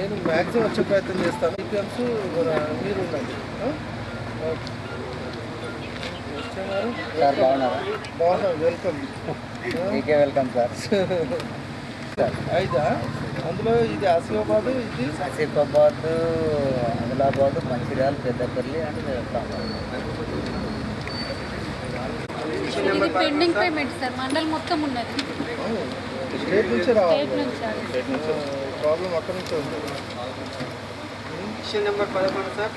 నేను మ్యాక్సిమం వచ్చే ప్రయత్నం చేస్తాను. ఈపీఎంస్ మీరు ఉండండి. సార్ బాగున్నా. వెల్కమ్. మీకే వెల్కమ్ సార్. ఐదా? అందులో ఇది ఆసిఫాబాద్, ఇది ఆసిఫాబాద్, ఆదిలాబాద్, మంచిర్యాల, పెద్దపల్లి అండ్ ఇది పెండింగ్ పేమెంట్ సార్. మండల్ మొత్తం ఉన్నది. స్టేట్ నుంచి రావాలి. స్టేట్ నుంచి ప్రాబ్లం అక్కడ నుంచి ఉంది. Issue number 11 sir.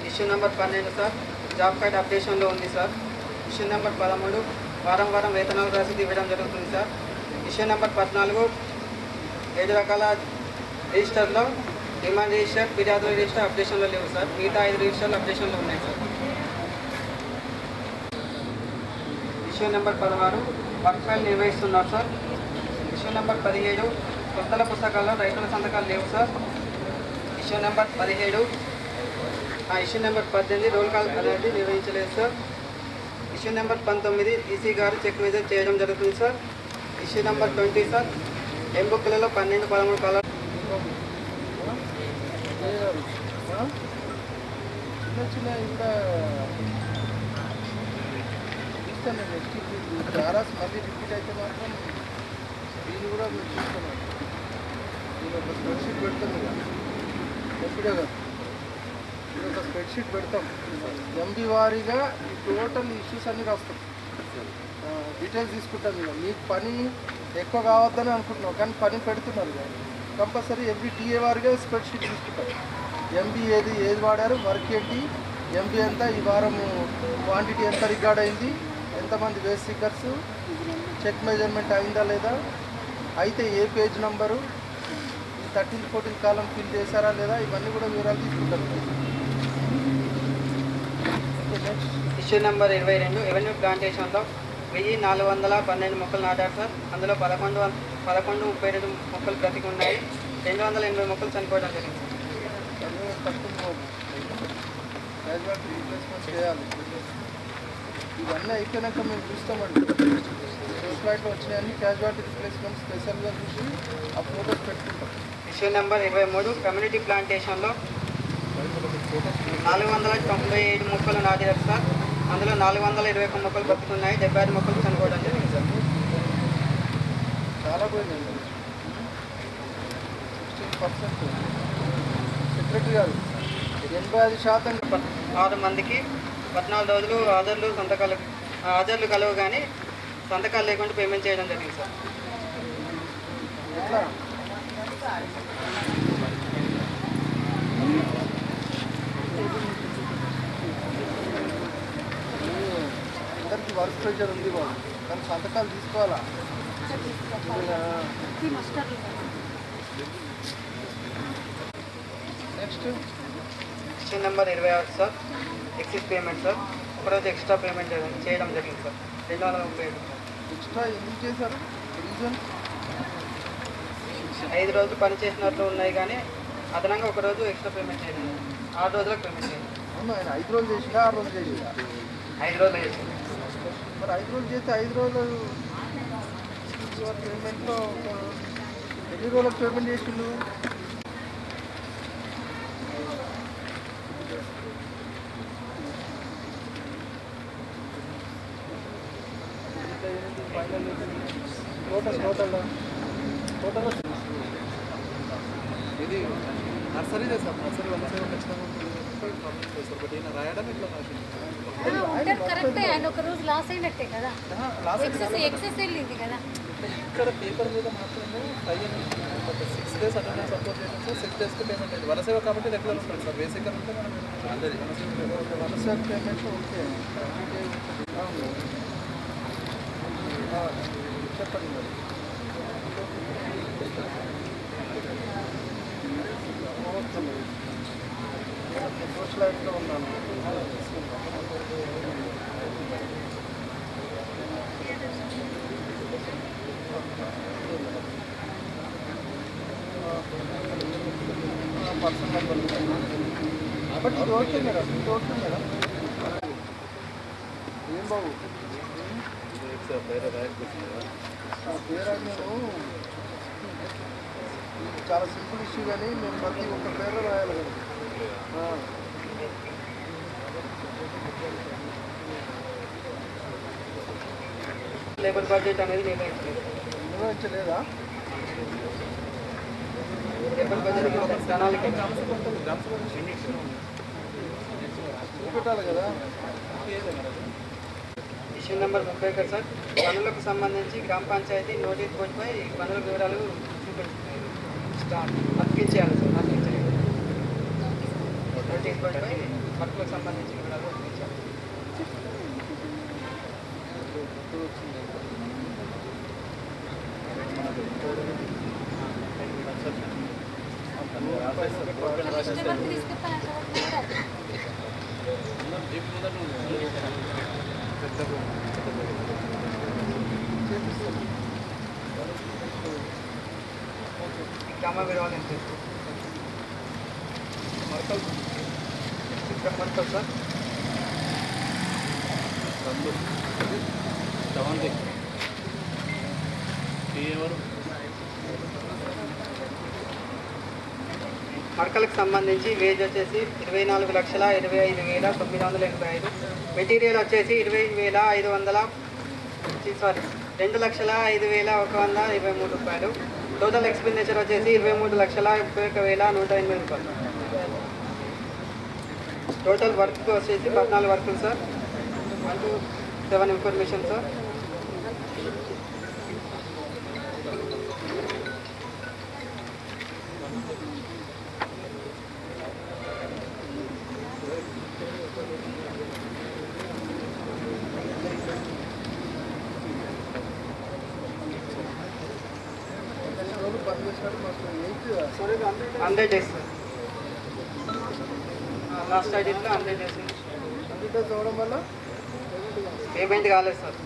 Issue number 12 sir. Job card అప్డేషన్లో ఉంది సార్. ఇష్యూ నెంబర్ 13 వారం వారం వేతనాలు రసీదు ఇవ్వడం జరుగుతుంది సార్. ఇష్యూ నెంబర్ 14 7 రకాల రిజిస్టర్లో డిమాండ్ రిజిస్టర్, ఫిర్యాదుల రిజిస్టర్ అప్డేషన్లో లేవు సార్. మిగతా 5 రిజిస్టర్లు అప్డేషన్లో ఉన్నాయి sir. Issue number 16 work file నిర్వహిస్తున్నారు సార్. ఇష్యూ నెంబర్ 17 కొత్తల పుస్తకాల్లో రైతుల సంతకాలు లేవు sir. Issue number 17 issue number 18 roll call అనేది నిర్వహించలేదు సార్. ఇష్యూ నెంబర్ 19 ఈసీ గారు చెక్ విజిట్ చేయడం జరుగుతుంది సార్. Issue number 20 sir. ఎంబుక్లలో 12, 13 కాలాలు చిన్న ఇంకా ఇస్తాను. నెక్స్ట్ జారాస్ మళ్ళీ రిపీట్ అయితే మాత్రం దీన్ని కూడా మీరు చూస్తున్నాను. నేను ఒక స్ప్రెడ్షీట్ పెడతాం. ఎప్పుడే కదా మీరు ఒక స్ప్రెడ్షీట్ పెడతాం. ఎంబీ వారీగా ఈ టోటల్ ఇష్యూస్ అన్నీ రాస్తాం. డీటెయిల్స్ తీసుకుంటాం. ఇక మీకు పని ఎక్కువ కావద్దని అనుకుంటున్నాం, కానీ పని పెడుతున్నారు కదా. కంపల్సరీ ఎవ్రీ టీఏ వారిగా స్ప్రెడ్షీట్ తీసుకుంటాం. ఎంబీ ఏది వాడారు, వర్క్ ఏంటి, ఎంబీ ఎంత, ఈ వారం క్వాంటిటీ ఎంత రికార్డ్ అయింది, ఎంతమంది వేస్ట్ స్టిక్కర్స్, చెక్ మెజర్మెంట్ అయిందా లేదా, అయితే ఏ పేజ్ నెంబరు, ఈ 13, 14 కాలం ఫిల్ చేశారా లేదా, ఇవన్నీ కూడా వివరాలు తీసుకుంటారు. ఇష్యూ నెంబర్ 22 ఎవెన్యూ ప్లాంటేషన్లో 1412 మొక్కలు నాటారు సార్. అందులో 1132 మొక్కలు బ్రతికి ఉన్నాయి. 280 మొక్కలు చనిపోవడం జరిగింది. రీప్లేస్మెంట్ చేయాలి. ఇవన్నీ అయిపోయినాక మేము చూస్తామండి. ఫ్లైట్లో వచ్చినాయని క్యాజువాలిటీ రిప్లేస్మెంట్ స్పెషల్గా చూసి ఆ ఫోటోస్ పెట్టుకుంటాం. ఇష్యూ నెంబర్ 23 కమ్యూనిటీ ప్లాంటేషన్లో 497 మొక్కలు నాటారు సార్. అందులో 421 మొక్కలు బతుకున్నాయి. 75 మొక్కలు చనిపోవడం జరిగింది సార్. చాలా పోయిందండి. 16% సెక్రటరీ గారు 85% 6 మందికి 14 రోజులు హాజర్లు కలవు కానీ సంతకాలు లేకుండా పేమెంట్ చేయడం జరిగింది సార్. ఎట్లా అందరికీ వర్క్ ప్రెషర్ ఉంది బాబు, కానీ సంతకాలు తీసుకోవాలా. Next issue number 26 sir. Excess payment sir. ఒకరోజు ఎక్స్ట్రా పేమెంట్ చేయడం జరిగింది సార్. 237 ఎక్స్ట్రా ఎందుకు చేశారు? రీజన్ 5 రోజులు పని చేసినట్లు ఉన్నాయి కానీ అదనంగా ఒక రోజు ఎక్స్ట్రా పేమెంట్ చేయడం. 6 రోజులకు పేమెంట్ చేయండి. అవును, ఆయన 5 రోజులు చేసినా 6 రోజులు చేసినా 5 రోజులు చేసింది. మరి 5 రోజులు చేస్తే 5 రోజులు పేమెంట్లో ఎన్ని రోజులకు పేమెంట్ చేసిండు? టోటల్ ఇది నర్సరీ చేస్తాం. నర్సరీ వంశం ఖచ్చితంగా బట్ ఈయన రాయడం ఇట్లా కరెక్టే. ఆయన ఒక రోజు లాస్ అయినట్టే కదా. ఎక్సెస్ వెళ్ళింది కదా. ఇక్కడ పేపర్ మీద మాత్రమే 6 days అటెండెన్స్ సపోర్ట్ చేసాం సార్. 6 daysకి పేమెంట్ అయింది. వలసేవ కాబట్టి రెగ్యులర్ ఉంటుంది సార్. బేసిక్గా ఉంటే మనం వలసేవ పేమెంట్ ఓకే చెప్పండి మరి. సోషల్ లైఫ్లో ఉన్నాను. పర్సనల్ నెంబర్ బట్ ఇది ఓకే మేడం, ఇది ఓకే మేడం. ఏం బాబు పేరు నేను ఇది చాలా సింపుల్ ఇష్యూ కానీ మేము ప్రతి ఒక్క పేర్లో రాయాలి కదా. లేబర్ బడ్జెట్ అనేది నిర్వహించలేదా? లేబర్ బడ్జెట్ ఒక ప్రణాళిక చూపెట్టాలి కదా. ఇష్యూ నెంబర్ 31 సార్, పనులకు సంబంధించి గ్రామ పంచాయతీ నోటీస్ బోర్డుపై పనుల వివరాలు అతికించేయాలి సార్. అతికించాలి నోటీస్ బోర్డుపై వర్క్లకు సంబంధించి వివరాలు అతికించాలి. కస్టమర్కి తీసుకెళ్తాను గ్రామ వివరాలు ఎంత మరకలు సార్. మరకలకు సంబంధించి వేజ్ వచ్చేసి 24,25,985. మెటీరియల్ వచ్చేసి 2,05,123 రూపాయలు. టోటల్ ఎక్స్పెండిచర్ వచ్చేసి 23,31,108 రూపాయలు. టోటల్ వర్క్ వచ్చేసి 14 వర్కులు సార్. 1 to 7 information sir. పని చేసినట్టు మాకు 100 days సార్. లాస్ట్ ఐడీలో 100 days అవడం వల్ల పేమెంట్ కాలేదు సార్.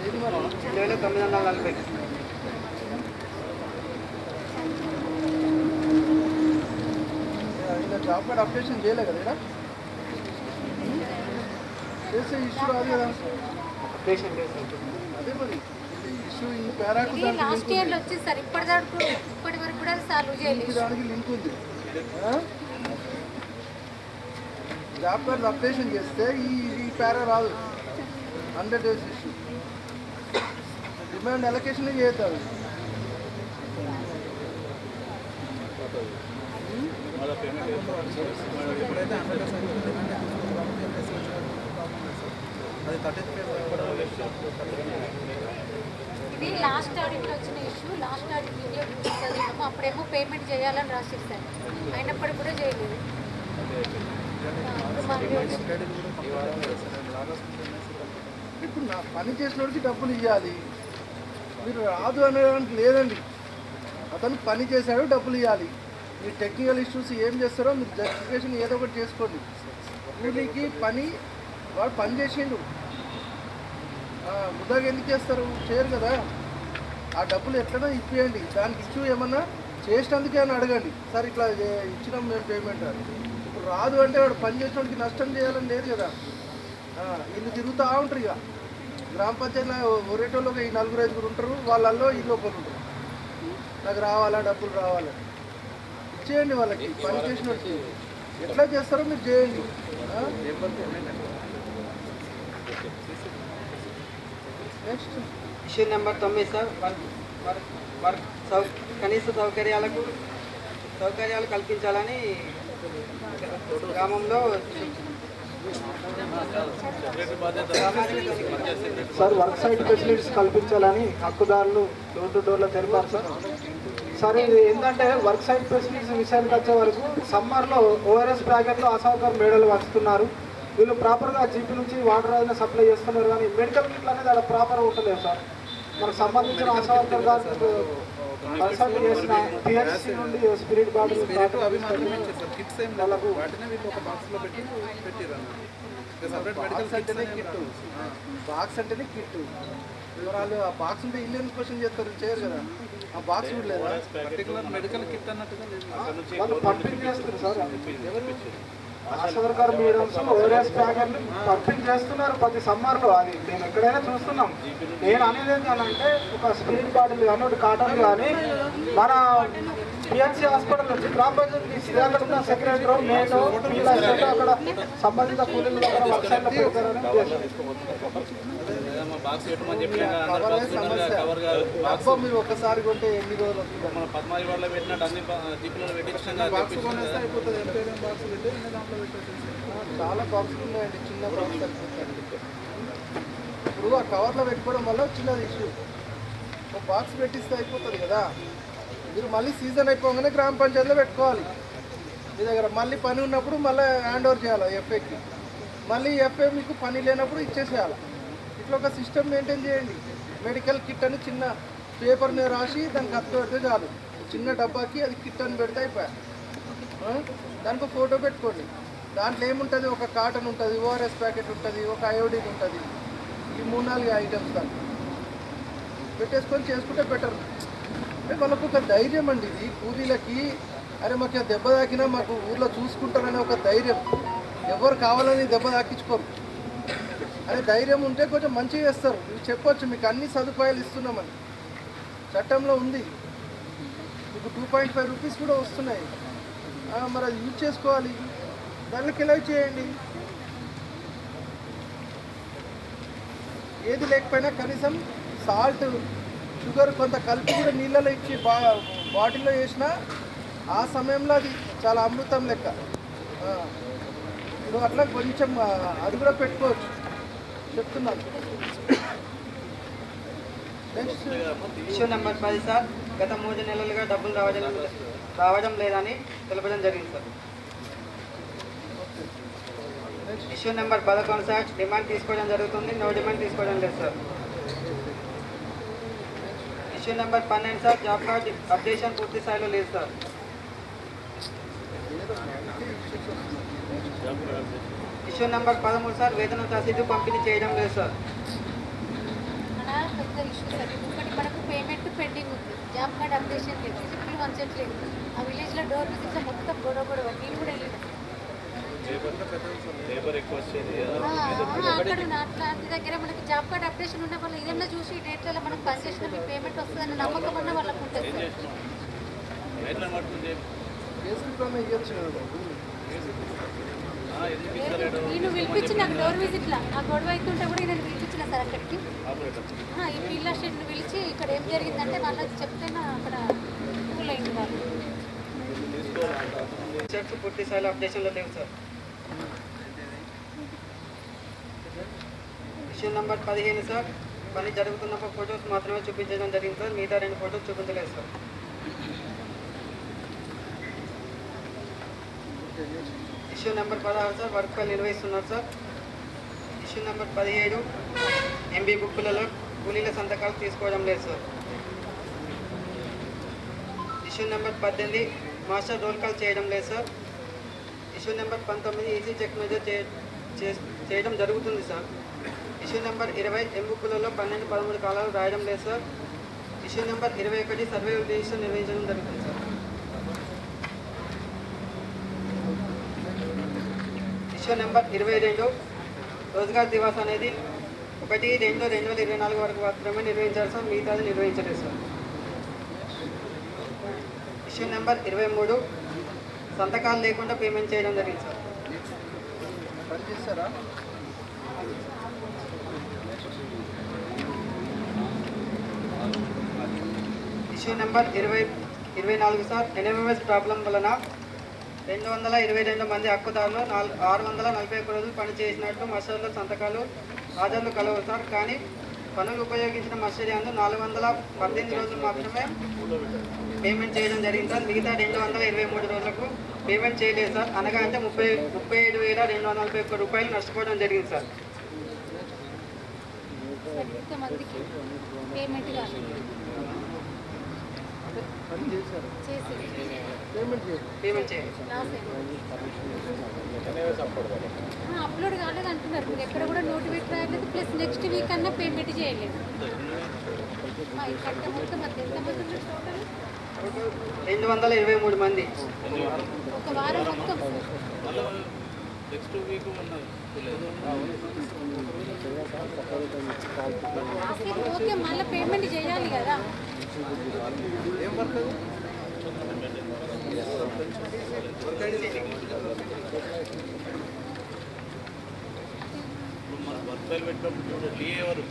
ఏది మరి 2,940. ఇలా జాబ్ కార్డ్ అప్లికేషన్ చేయలే కదా ఇక్కడ చేసే ఇష్యూ రాదు కదా. అప్లికేషన్ లేదు సార్. అదే మరి ఇష్యూ ఈ పేరాకు ఇది లాస్ట్ ఇయర్లో వచ్చింది సార్. ఇప్పటి వరకు కూడా సాల్వ్ చేయలేదు. దానికి లింక్ ఉంది. జాబ్ కార్డ్ అప్లికేషన్ చేస్తే ఈ పేరా రాదు. 100 days ఇష్యూ డిమాండ్ అలొకేషన్ చేస్తారు. ఇది లాస్ట్ ఆడిట్లో వచ్చిన ఇష్యూ. లాస్ట్ ఆడిట్ వీడియో చదివినాము. అప్పుడేమో పేమెంట్ చేయాలని రాసిస్తారు, అయినప్పటికీ కూడా చేయలేదు. ఇప్పుడు నా పని చేసినోడికి డబ్బులు ఇవ్వాలి. మీరు రాదు అనేదానికి లేదండి. అతను పని చేశాడు, డబ్బులు ఇవ్వాలి. మీరు టెక్నికల్ ఇష్యూస్ ఏం చేస్తారో మీరు జస్టిఫికేషన్ ఏదో ఒకటి చేసుకోండి. కూలీకి పని వాడు పని చేసిండు, ముద్దాగా ఎందుకు చేస్తారు? చేయరు కదా. ఆ డబ్బులు ఎట్లనో ఇప్పియండి. దానికి ఇష్యూ ఏమన్నా చేసినందుకే అని అడగండి. సార్ ఇట్లా ఇచ్చినాం మేము పేమెంట్ అని. ఇప్పుడు రాదు అంటే వాడు పని చేసినోడికి నష్టం చేయాలని లేదు కదా. వీళ్ళు తిరుగుతూ ఉంటారు. ఇక గ్రామ పంచాయతీలో ఒరేటోళ్ళు ఈ 4-5 ఉంటారు. వాళ్ళల్లో ఈ లోపల ఉంటారు. నాకు రావాలా, డబ్బులు రావాలా, ఇచ్చేయండి వాళ్ళకి. పని చేసినట్టు ఎట్లా చేస్తారో మీరు చేయండి. Next issue number 9 sir. కనీస సౌకర్యాలు కల్పించాలని గ్రామంలో సార్ వర్క్ సైట్ ఫెసిలిటీస్ కల్పించాలని హక్కుదారులు డోర్ టు డోర్లో తెలిపారు సార్. సార్ ఇది ఏంటంటే వర్క్ సైట్ ఫెసిలిటీస్ విషయానికి వచ్చే వరకు సమ్మర్లో ఓఆర్ఎస్ ప్యాకెట్లో అసౌకర్య మేడలు వస్తున్నారు. వీళ్ళు ప్రాపర్గా జీపీ నుంచి వాటర్ అయినా సప్లై చేస్తున్నారు, కానీ మెడికల్ కిట్లు అనేది అక్కడ ప్రాపర్గా ఉంటలేదు సార్. మనకు సంబంధించిన అసౌకర్యాలు కన్సల్ట్ చేసిన పిహెచ్సి నుండి స్పిరిట్ బాటిల్ వాళ్ళకు బాక్స్ అంటేనే కిట్టు. వివరాలు ఆ బాక్స్ ఉంటే ఇల్లు ఎందుకు క్వశ్చన్ చేస్తారు? చేయరు కదా. ఆ బాక్స్ కూడా లేదా? వాళ్ళు పంపిణీ చేస్తారు sir. ASHA worker madams ORS ప్యాకెట్లు పంపించేస్తున్నారు ప్రతి సమ్మర్లో. అది మేము ఎక్కడైనా చూస్తున్నాం. నేను అనేది ఏంటంటే ఒక స్పిరిట్ బాటిల్ కానీ ఒకటి కాటన్ కానీ మన పిఎన్సీ హాస్పిటల్ నుంచి గ్రామ పంచాయతీ శ్రీలంక ఉన్న సెక్రటరీ నేను వీళ్ళ అక్కడ సంబంధిత కూలీల దగ్గర వర్క్ సైట్లో పెడతారని అబ్బో, మీరు ఒక్కసారి కొంటే ఎన్ని రోజులు వస్తుంది? మన పద్మాది వాళ్ళ పెట్టినట్టు అన్ని దీపులలో బాక్స్ కొనేస్తే అయిపోతుంది. ఎంతైనా బాక్స్ పెట్టి ఎన్ని దాంట్లో పెట్టేసి చాలా బాక్సులు ఉన్నాయండి. చిన్న బాక్స్ సరిపోతుంది. ఇప్పుడు ఆ కవర్లో పెట్టుకోవడం వల్ల చిన్నది ఇష్యూ. ఒక బాక్స్ పెట్టిస్తే అయిపోతుంది కదా. మీరు మళ్ళీ సీజన్ అయిపోగానే గ్రామ పంచాయతీలో పెట్టుకోవాలి. మీ దగ్గర మళ్ళీ పని ఉన్నప్పుడు మళ్ళీ హ్యాండ్ ఓవర్ చేయాలి ఎఫ్ఏకి. మళ్ళీ ఎఫ్ఏ మీకు పని లేనప్పుడు ఇచ్చేసేయాలి. ఇట్లా ఒక సిస్టమ్ మెయింటైన్ చేయండి. మెడికల్ కిట్ అని చిన్న పేపర్ మీద రాసి దానికి అత్త పెడితే చాలు. చిన్న డబ్బాకి అది కిట్ అని పెడితే అయిపోయా. దానికి ఫోటో పెట్టుకోండి. దాంట్లో ఏముంటుంది? ఒక కాటన్ ఉంటుంది, ఓఆర్ఎస్ ప్యాకెట్ ఉంటుంది, ఒక అయోడిన్ ఉంటుంది. ఈ 3-4 ఐటమ్స్ దాన్ని పెట్టేసుకొని చేసుకుంటే బెటర్. అంటే వాళ్ళకు ఒక ధైర్యం అండి. ఇది కూలీలకి, అరే మాకు దెబ్బ తాకినా మాకు ఊర్లో చూసుకుంటారనే ఒక ధైర్యం. ఎవరు కావాలని దెబ్బ తాకించుకోరు. అదే ధైర్యం ఉంటే కొంచెం మంచిగా చేస్తారు. ఇవి చెప్పొచ్చు, మీకు అన్ని సదుపాయాలు ఇస్తున్నామని చట్టంలో ఉంది. మీకు 2.5 రూపీస్ కూడా వస్తున్నాయి. మరి అది యూజ్ చేసుకోవాలి. దానికి ఎలా చేయండి. ఏది లేకపోయినా కనీసం సాల్ట్, షుగర్ కొంత కలిపి కూడా నీళ్ళలో ఇచ్చి బాటిల్లో వేసినా ఆ సమయంలో అది చాలా అమృతం లెక్క. ఇప్పుడు అట్లా కొంచెం అది కూడా పెట్టుకోవచ్చు చెప్తున్నాను. నెక్స్ట్ ఇష్యూ నెంబర్ 10 సార్, గత 3 నెలలుగా డబ్బులు రావడం లేదని తెలపడం జరిగింది sir. Issue number 11 sir, demand తీసుకోవడం జరుగుతుంది, నో డిమాండ్ తీసుకోవడం లేదు sir. Issue number 12 sir, job card updation పూర్తి స్థాయిలో లేదు సార్. ఇష్యూ నెంబర్ 13 సార్, వేతనం రసీదు పంపిణీ చేయడం లేదు సార్. అలా పెద్ద ఇష్యూ సార్. ఇంకొకటి మనకు పేమెంట్ పెండింగ్ ఉంది, జాబ్ కార్డ్ అప్డేషన్ లేదు, సిపిల్ వంచట్లేదు. ఆ విలేజ్లో డోర్ విజిట్లో మొత్తం గొడవ నీళ్ళు కూడా వెళ్ళింది. లేబర్ ఎక్కువ వచ్చేది. అక్కడ అట్లాంటి దగ్గర మనకి జాబ్ కార్డ్ అప్డేషన్ ఉన్న వాళ్ళు ఏదైనా చూసి ఈ డేట్లలో మనం పనిచేసిన మీ పేమెంట్ వస్తుందని నమ్మకం అన్న వాళ్ళకు ఉంటుంది సార్. రైతులను పట్టుకుంటే ఇవ్వచ్చు కదా. నేను పిలిపించిన నాకు డోర్ విజిట్లా ఆ గొడవ అవుతుంటే కూడా నేను పిలిపించిన సార్ అక్కడికి. ఈ పిల్ల షెడ్ని పిలిచి ఇక్కడ ఏం జరిగిందంటే వాళ్ళకి చెప్తే అక్కడ కూల్ అయింది వాళ్ళు. చెక్స్ పూర్తి స్థాయిలో అప్డేషన్లో లేవు సార్. ఇష్యూ నెంబర్ 15 సార్, పని జరుగుతున్నప్పుడు ఫొటోస్ మాత్రమే చూపించడం జరిగింది సార్, మిగతా 2 ఫొటోస్ చూపించలేదు sir. Issue number 16 sir, work file నిర్వహిస్తున్నారు సార్. ఇష్యూ నెంబర్ 17, ఎంబీ బుక్కులలో కూలీల సంతకాలు తీసుకోవడం లేదు sir. Issue number 18, muster roll call చేయడం లేదు sir. Issue number 19, EC check measure చేయడం జరుగుతుంది సార్. ఇష్యూ నెంబర్ 20, ఎంబుక్కులలో 12-13 కాలాలు రాయడం లేదు sir. Issue number 21, survey register నిర్వహించడం జరుగుతుంది sir. Issue number 22, Rozgar Diwas అనేది 1/2/2024 వరకు మాత్రమే నిర్వహించారు సార్, మిగతాది నిర్వహించలేదు సార్. ఇష్యూ నెంబర్ 23, సంతకాలు లేకుండా పేమెంట్ చేయడం జరిగింది సార్. పని చేస్తారా? Issue number 24 sir, NMS problem వలన 222 మంది హక్కుదారులు 641 రోజులు పనిచేసినట్టు మస్టర్లో సంతకాలు హాజరులు కలవు సార్. కానీ పనులు ఉపయోగించిన మస్టరీ అందు 418 రోజులు మాత్రమే పేమెంట్ చేయడం జరిగింది సార్. మిగతా 223 రోజులకు పేమెంట్ చేయలేదు సార్. అనగా అంటే 37,241 రూపాయలు నష్టపోవడం జరిగింది సార్. ఇంతమందికి పేమెంట్ కాదు పని చేశారు, చేసి పేమెంట్ చేయాలి. పేమెంట్ చేయాలి. అప్లోడ్ కాలేదు అంటున్నారు. మీరు ఎక్కడ కూడా నోటిఫికేట్ రాయలేదు, ప్లస్ నెక్స్ట్ వీక్ అన్నా పేమెంట్ చేయలేదు. ఇక్కడికి మొత్తం ఎంతమంది ఉన్నారు టోటల్? 223 మంది. ఒక వారం మొత్తం నెక్స్ట్ వీక్ ఉన్నది అసలు ఓకే మళ్ళీ పేమెంట్ చేయాలి కదా. ఏం పడుతుంది? ఇప్పుడు మన వర్క్ ఫైల్ పెట్టినప్పుడు టీఏ ఎవరు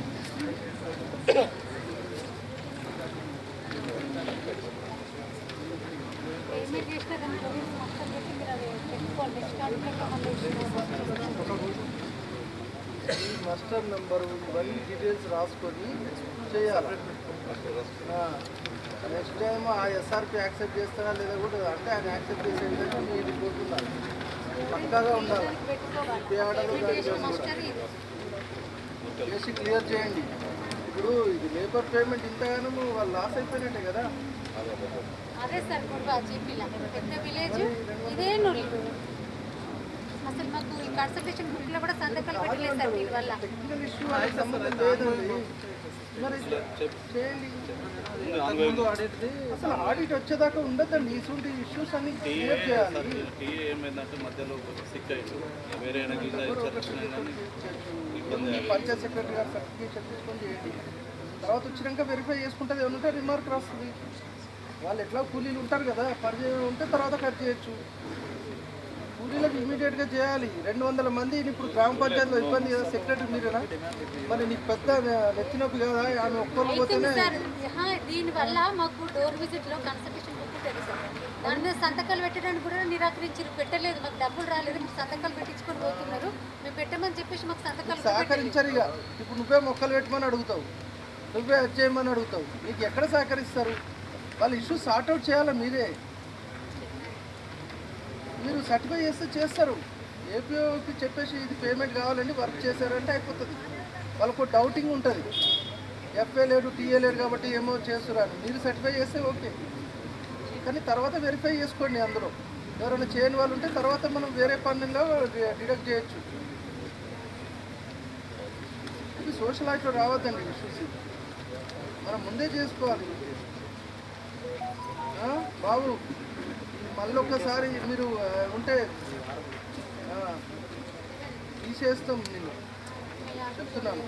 పేమెంట్ చేసిన 2 రోజులు మొత్తం పెట్టి మీరు అది పెట్టుకోండి. డిస్కౌంట్ ఈ మాస్టర్ నెంబరు ఇవన్నీ డీటెయిల్స్ రాసుకొని చేయాలి. నెక్స్ట్ టైం ఆ ఎస్ఆర్పి యాక్సెప్ట్ చేస్తారా లేదా కూడా, అంటే ఆయన యాక్సెప్ట్ చేసే విధంగా మీ రిపోర్ట్ ఉండాలి, పక్కాగా ఉండాలి. పేడలో చేసి క్లియర్ చేయండి. ఇప్పుడు ఇది లేబర్ పేమెంట్ ఇంతగానో వాళ్ళు లాస్ అయిపోయినట్టే కదా. అదే సార్ గుడివా జీపీలా పెద్ద విలేజ్ ఇదే నొల్లి. అసలు మాకు ఈ కన్సల్టేషన్ బుక్లో కూడా సంతకాలు పెట్టలేదు సార్ దీనివల్ల. టెక్నికల్ ఇష్యూ అనేది సంబంధం లేదండి. మరి చేయండి. అసలు ఆడిట్ వచ్చేదాకా ఉండదండి. ఇటువంటి ఇష్యూస్ అన్ని క్లియర్ చేయాలి. టీఏ ఏమైందంటే మధ్యలో సిక్ అయ్యి వేరే ఇబ్బంది. పంచాయత్ సెక్రటరీ గారు సర్టిఫికేషన్ తీసుకొని చేయండి. తర్వాత వచ్చినాక వెరిఫై చేసుకుంటుంది. ఏమంటే రిమార్క్ రాస్తుంది. వాళ్ళు ఎట్లా కూలీలు ఉంటారు కదా, పరిచయం ఉంటే తర్వాత కట్ చేయొచ్చు. కూలీలకు ఇమీడియట్గా చేయాలి. 200 మంది ఇప్పుడు గ్రామ పంచాయతీలో ఇబ్బంది కదా. సెక్రటరీ మీరేనా? మరి నీకు పెద్ద నెత్తినొప్పి కదా, ఆమె ఒక్కరు పోతేనే. దీనివల్ల మాకు డోర్ విజిట్లో కన్సల్టేషన్ బుక్ ఉంటుంది సార్. దాని మీద సంతకాలు పెట్టడానికి కూడా నిరాకరించారు, పెట్టలేదు. మాకు డబ్బులు రాలేదు, మీరు సంతకాలు పెట్టించుకొని పోతున్నారు, మేము పెట్టమని చెప్పేసి మాకు సంతకాలు సహకరించారు. ఇక ఇప్పుడు నువ్వే మొక్కలు పెట్టమని అడుగుతావు, నువ్వే చేయమని అడుగుతావు, నీకు ఎక్కడ సహకరిస్తారు? వాళ్ళు ఇష్యూ సార్ట్అవుట్ చేయాలి. మీరు సర్టిఫై చేస్తే చేస్తారు. ఏపీఓకి చెప్పేసి ఇది పేమెంట్ కావాలండి, వర్క్ చేశారంటే అయిపోతుంది. వాళ్ళకు డౌటింగ్ ఉంటుంది, ఎఫ్ఏ లేడు టీఏ లేడు కాబట్టి ఏమో చేస్తున్నారు. మీరు సర్టిఫై చేస్తే ఓకే, కానీ తర్వాత వెరిఫై చేసుకోండి. అందులో ఎవరైనా చేయని వాళ్ళు ఉంటే తర్వాత మనం వేరే పనుల్లో డిడక్ట్ చేయొచ్చు. ఇది సోషల్ యాక్ట్లో రావద్దండి ఇష్యూస్, మనం ముందే చేసుకోవాలి. బాబు మళ్ళీ ఒక్కసారి మీరు ఉంటే తీసేస్తాం. నేను చెప్తున్నాను,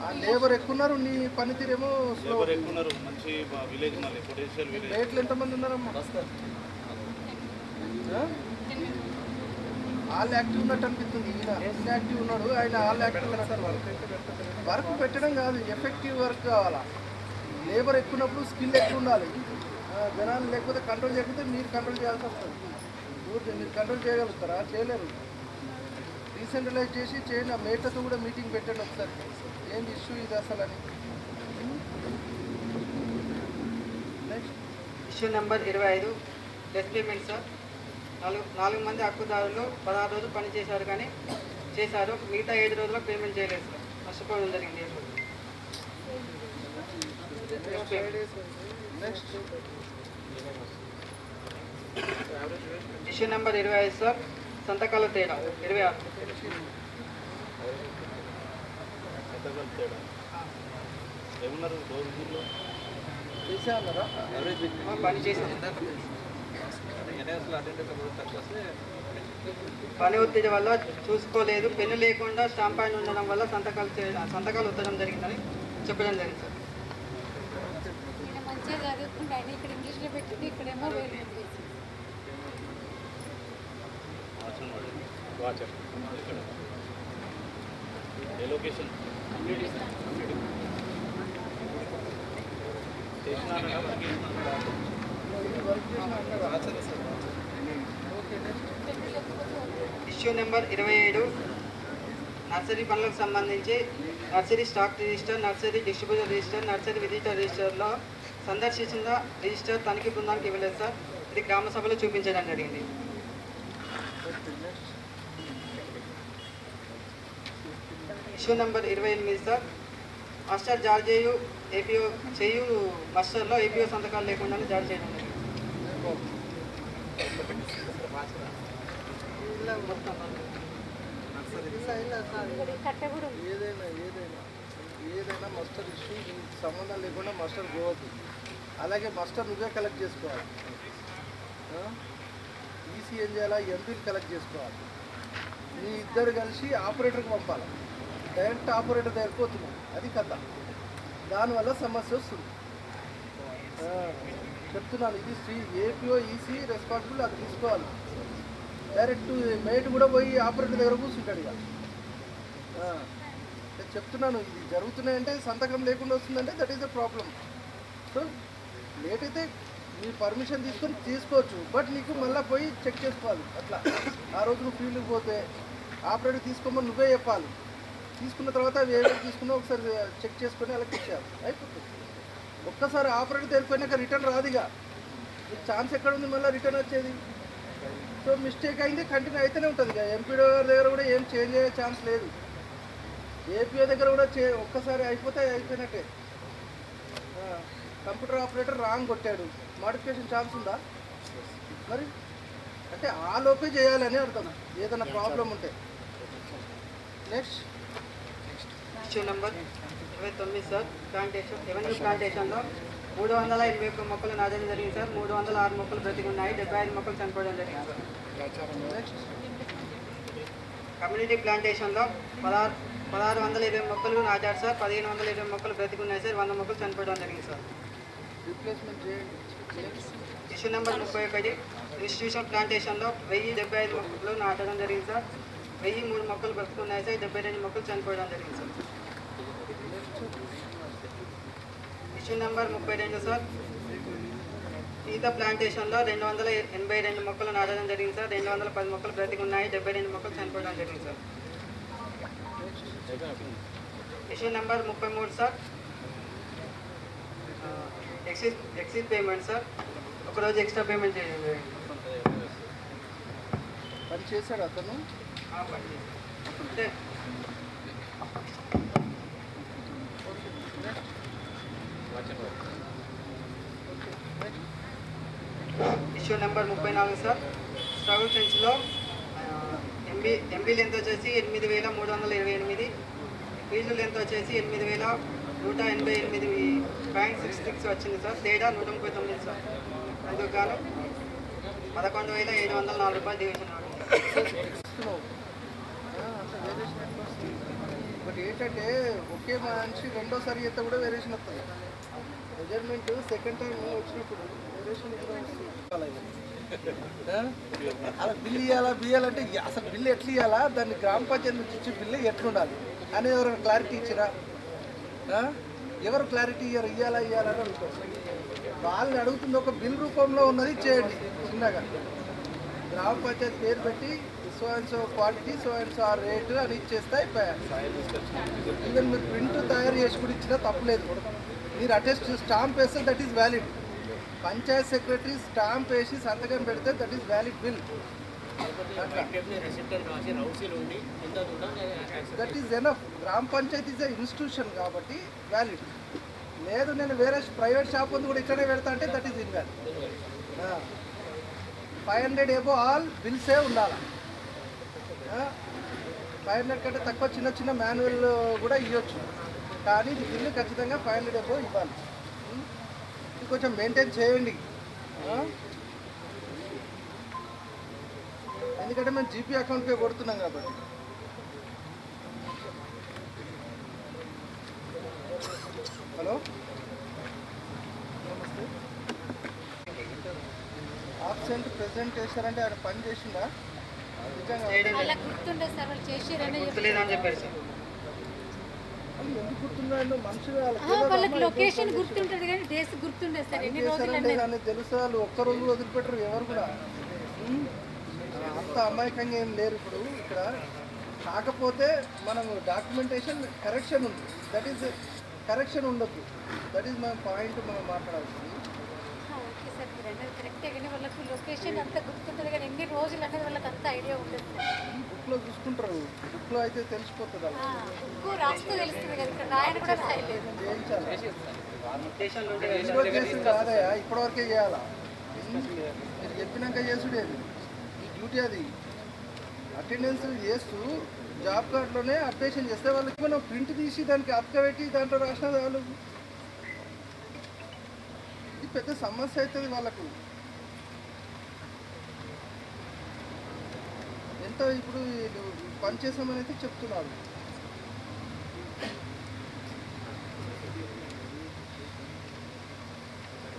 ఆ లేబర్ ఎక్కున్నారు, నీ పనితీరేమో స్లో. మంచి విలేజ్ మళ్ళీ పొటెన్షియల్ విలేజ్. రేట్లు ఎంతమంది ఉన్నారమ్మా? ఆల్ యాక్టివ్ ఉన్నట్టు అనిపిస్తుంది. ఈయన ఇన్యాక్టివ్ ఉన్నాడు, ఆయన ఆల్ యాక్టివ్ ఉన్నాడు. వర్క్ పెట్టడం కాదు, ఎఫెక్టివ్ వర్క్ కావాలా. లేబర్ ఎక్కున్నప్పుడు స్కిల్ ఎక్కువ ఉండాలి. జనాలు లేకపోతే కంట్రోల్ చేయకపోతే మీరు కంట్రోల్ చేయాల్సి వస్తుంది. మీరు కంట్రోల్ చేయగలుగుతారా? చేయలేరు. డీసెంట్రలైజ్ చేసి చేయండి. ఆ మేటతో కూడా మీటింగ్ పెట్టండి ఒకసారి, ఏంటి ఇష్యూ ఇది అసలు అని. Next issue number 25 death payment sir. 4 మంది హక్కుదారులు 16 రోజులు పని చేశారు, కానీ చేశారు, మిగతా 5 రోజుల్లో పేమెంట్ చేయలేదు సార్. నష్టపోవడం జరిగింది. Next issue number 25 sir. సంతకాల తేడా 26. ఏమన్నారు రోజుల్లో చేసే అన్నారా? పని చేశారు. పని ఒత్తిడి వల్ల చూసుకోలేదు, పెన్ను లేకుండా స్టాంప్ పైన ఉండడం వల్ల సంతకాలు ఉత్తరం జరిగిందని చెప్పడం జరిగింది సార్. నేను మంచిగా చదువుకుంటే ఆయన ఇక్కడ ఇంగ్లీష్లో పెట్టింది, ఇక్కడేమో వేరే ఏ లొకేషన్ ఇష్యూ నెంబర్ 27 నర్సరీ పనులకు సంబంధించి nursery stock register, nursery distributor register, nursery visitor రిజిస్టర్లో సందర్శించిన రిజిస్టర్ తనిఖీ బృందానికి ఇవ్వలేదు సార్. ఇది గ్రామ సభలో చూపించడం జరిగింది. Issue number 28 sir. మాస్టర్ జారీ చేయు ఏపీఓ చేయు మాస్టర్లో ఏపీఓ సంతకాలు లేకుండానే జారీ చేయడం జరిగింది. ఏదైనా మాస్టర్ ఇష్యూ సంబంధం లేకుండా మాస్టర్ పోవద్దు. అలాగే మాస్టర్ నువ్వే కలెక్ట్ చేసుకోవాలి. ఈసీ ఏం చేయాలా? ఎంపీలు కలెక్ట్ చేసుకోవాలి. మీ ఇద్దరు కలిసి ఆపరేటర్కి పంపాలి. డైరెక్ట్ ఆపరేటర్ దగ్గరికి పోతున్నాం, అది కథ. దానివల్ల సమస్య వస్తుంది. చెప్తున్నాను, ఇది ఏపీఓ ఈసీ రెస్పాన్సిబుల్, అది తీసుకోవాలి. డైరెక్ట్ మేట్ కూడా పోయి ఆపరేటర్ దగ్గర కూర్చుంటాడు. ఇక నేను చెప్తున్నాను, ఇది జరుగుతున్నాయంటే సంతకం లేకుండా వస్తుందంటే that is the problem. So late అయితే మీ పర్మిషన్ తీసుకొని తీసుకోవచ్చు, బట్ నీకు మళ్ళీ పోయి చెక్ చేసుకోవాలి. అట్లా ఆ రోజు నువ్వు ఫీల్డ్కి పోతే ఆపరేటర్ తీసుకోమని నువ్వే చెప్పాలి. తీసుకున్న తర్వాత అవి ఏమైనా తీసుకున్నా ఒకసారి చెక్ చేసుకొని అలా ఇచ్చేయాలి, అయిపోతుంది. ఒక్కసారి ఆపరేటర్ తెలిపోయినాక రిటర్న్ రాదుగా, మీకు ఛాన్స్ ఎక్కడ ఉంది మళ్ళీ రిటర్న్ వచ్చేది? సో మిస్టేక్ అయింది కంటిన్యూ అయితేనే ఉంటుంది. ఇక ఎంపీడో దగ్గర కూడా ఏం చేంజ్ అయ్యే ఛాన్స్ లేదు. ఏపీఓ దగ్గర కూడా ఒక్కసారి అయిపోతే అయిపోయినట్టే. కంప్యూటర్ ఆపరేటర్ రాంగ్ కొట్టాడు, మోడిఫికేషన్ ఛాన్స్ ఉందా మరి? అంటే ఆ లోపే చేయాలని అర్థం, ఏదైనా ప్రాబ్లం ఉంటే. Next issue number 29 sir. Plantation revenue ప్లాంటేషన్లో 381 మొక్కలు నాటడం జరిగింది సార్. 306 మొక్కలు బ్రతికి ఉన్నాయి, 75 మొక్కలు చనిపోవడం జరిగింది సార్. నెక్స్ట్ కమ్యూనిటీ ప్లాంటేషన్లో 1620 మొక్కలు నాటారు సార్. 1520 మొక్కలు బ్రతికి ఉన్నాయి సార్. 100 మొక్కలు చనిపోవడం జరిగింది సార్. రీప్లేస్మెంట్ చేయండి. ఇష్యూ నెంబర్ 31 ఇన్స్టిట్యూషన్ ప్లాంటేషన్లో 1075 మొక్కలు నాటడం జరిగింది సార్. 1003 మొక్కలు బ్రతుకున్నాయి సార్. 72 మొక్కలు చనిపోవడం జరిగింది సార్. Issue number 32 sir. ఈత ప్లాంటేషన్లో 282 మొక్కలు నాటడం జరిగింది సార్. 210 మొక్కలు బ్రతికి ఉన్నాయి, 72 మొక్కలు చనిపోవడం జరిగింది sir. Issue number 33 sir. Excess payment sir. ఒకరోజు ఎక్స్ట్రా పేమెంట్ చేయండి. పని చేశాడు అతను. అంటే ఇష్యూ నెంబర్ 34 సార్. స్ట్రగుల్ సెన్స్లో ఎంబీ లెంత్ వచ్చేసి 8328, ఫీల్డ్ లెంత్ వచ్చేసి 8188.66 వచ్చింది సార్. తేడా 139 సార్. అందుకు గాను 11,704 రూపాయలు డివిజన్ ఇస్తున్నావు. అంత వేరియేషన్ ఎట్లా వస్తుంది? బట్ ఏంటంటే ఒకే మనిషి రెండోసారి అయితే కూడా వేరియేషన్ వస్తుంది. మెజర్మెంట్ సెకండ్ టైం వచ్చినప్పుడు వేరియేషన్ ఎట్లా వస్తుంది? అలా బిల్లు ఇవ్వాలంటే అసలు బిల్లు ఎట్లా ఇవ్వాలా, దాన్ని గ్రామ పంచాయతీ నుంచి ఇచ్చే బిల్లు ఎట్లుండాలి అనేది ఎవరైనా క్లారిటీ ఇచ్చిరా? ఎవరు క్లారిటీ ఇవ్వాలని అడుగుతారు. వాళ్ళని అడుగుతుంది ఒక బిల్ రూపంలో ఉన్నది చేయండి చిన్నగా. గ్రామ పంచాయతీ పేరు పెట్టి so and so quality, so and so ఆ రేటు అని ఇచ్చేస్తే అయిపోయాయి. ఈవెన్ మీరు ప్రింట్ తయారు చేసి కూడా ఇచ్చినా తప్పలేదు. మీరు అటెస్ట్ స్టాంప్ వేస్తే that is valid. Panchayat secretary stamp వేసి సంతకం పెడితే that is valid bill. That is enough. గ్రామ పంచాయతీ ఈజ్ ఎ ఇన్స్టిట్యూషన్ కాబట్టి వ్యాలిడ్. లేదు నేను వేరే ప్రైవేట్ షాప్ ఉంది కూడా ఇక్కడే పెడతా అంటే that is invalid. 500 above all బిల్సే ఉండాలి. 500 కంటే తక్కువ చిన్న చిన్న మాన్యువల్ కూడా ఇవ్వచ్చు, కానీ ఇది బిల్లు ఖచ్చితంగా 500 ఎబో ఇవ్వాలి. ఇది కొంచెం మెయింటైన్ చేయండి. ఎందుకంటే మేము జీపీ అకౌంట్కే కొడుతున్నాం కాబట్టి. హలో నమస్తే. ఆబ్సెంట్ ప్రెజెంటేషన్ అంటే ఆయన పని చేసిందా నిజంగా? వాళ్ళకి గుర్తుండదు సార్, వాళ్ళు చేసిరనే గుర్తులేదని చెప్పారు సార్. ఎందుకు గుర్తున్నాడు? మనుషులు వాళ్ళకి లొకేషన్ గుర్తుంటుంది కానీ డేస్ గుర్తుండదు సార్. ఎన్ని రోజులు అని తెలుసు. వాళ్ళు ఒక్కరోజు వదిలిపెట్టరు ఎవరు కూడా. అంత అమాయకంగా ఏం లేరు ఇప్పుడు ఇక్కడ. కాకపోతే మనము డాక్యుమెంటేషన్ కరెక్షన్ ఉంది, దట్ ఈస్ కరెక్షన్ ఉండొద్దు. దట్ ఈస్ మన పాయింట్ మనం మాట్లాడాల్సింది. ఓకే సార్, మీరు అన్నది కరెక్టే కానీ వాళ్ళకి లొకేషన్ అంతా గుర్తుంటుంది కానీ ఎన్ని రోజులు అనేది వాళ్ళకి అంత ఐడియా ఉండదు సార్. బుక్లో చూసుకుంటారు, బుక్లో అయితే తెలిసిపోతుంది. అలా బుక్ రాస్తూ తెలుస్తుంది కదా, ఇక్కడ రాయన కూడా రాయలేదు. చేయించాలి. స్టేషన్లో ఉంటే ఈరోజు చేసింది కాదయా, ఇప్పటివరకే చేయాలా? మీరు చెప్పినాక చేసుడేది ఈ డ్యూటీ. అది అటెండెన్స్ చేస్తూ జాబ్ కార్డులోనే అప్డేషన్ చేస్తే వాళ్ళకి మనం ప్రింట్ తీసి దానికి అప్కబెట్టి దాంట్లో రాసిన వాళ్ళు ఇది పెద్ద సమస్య అవుతుంది వాళ్ళకు. ఎంత అంతా ఇప్పుడు వీళ్ళు పని చేసామని అయితే చెప్తున్నారు.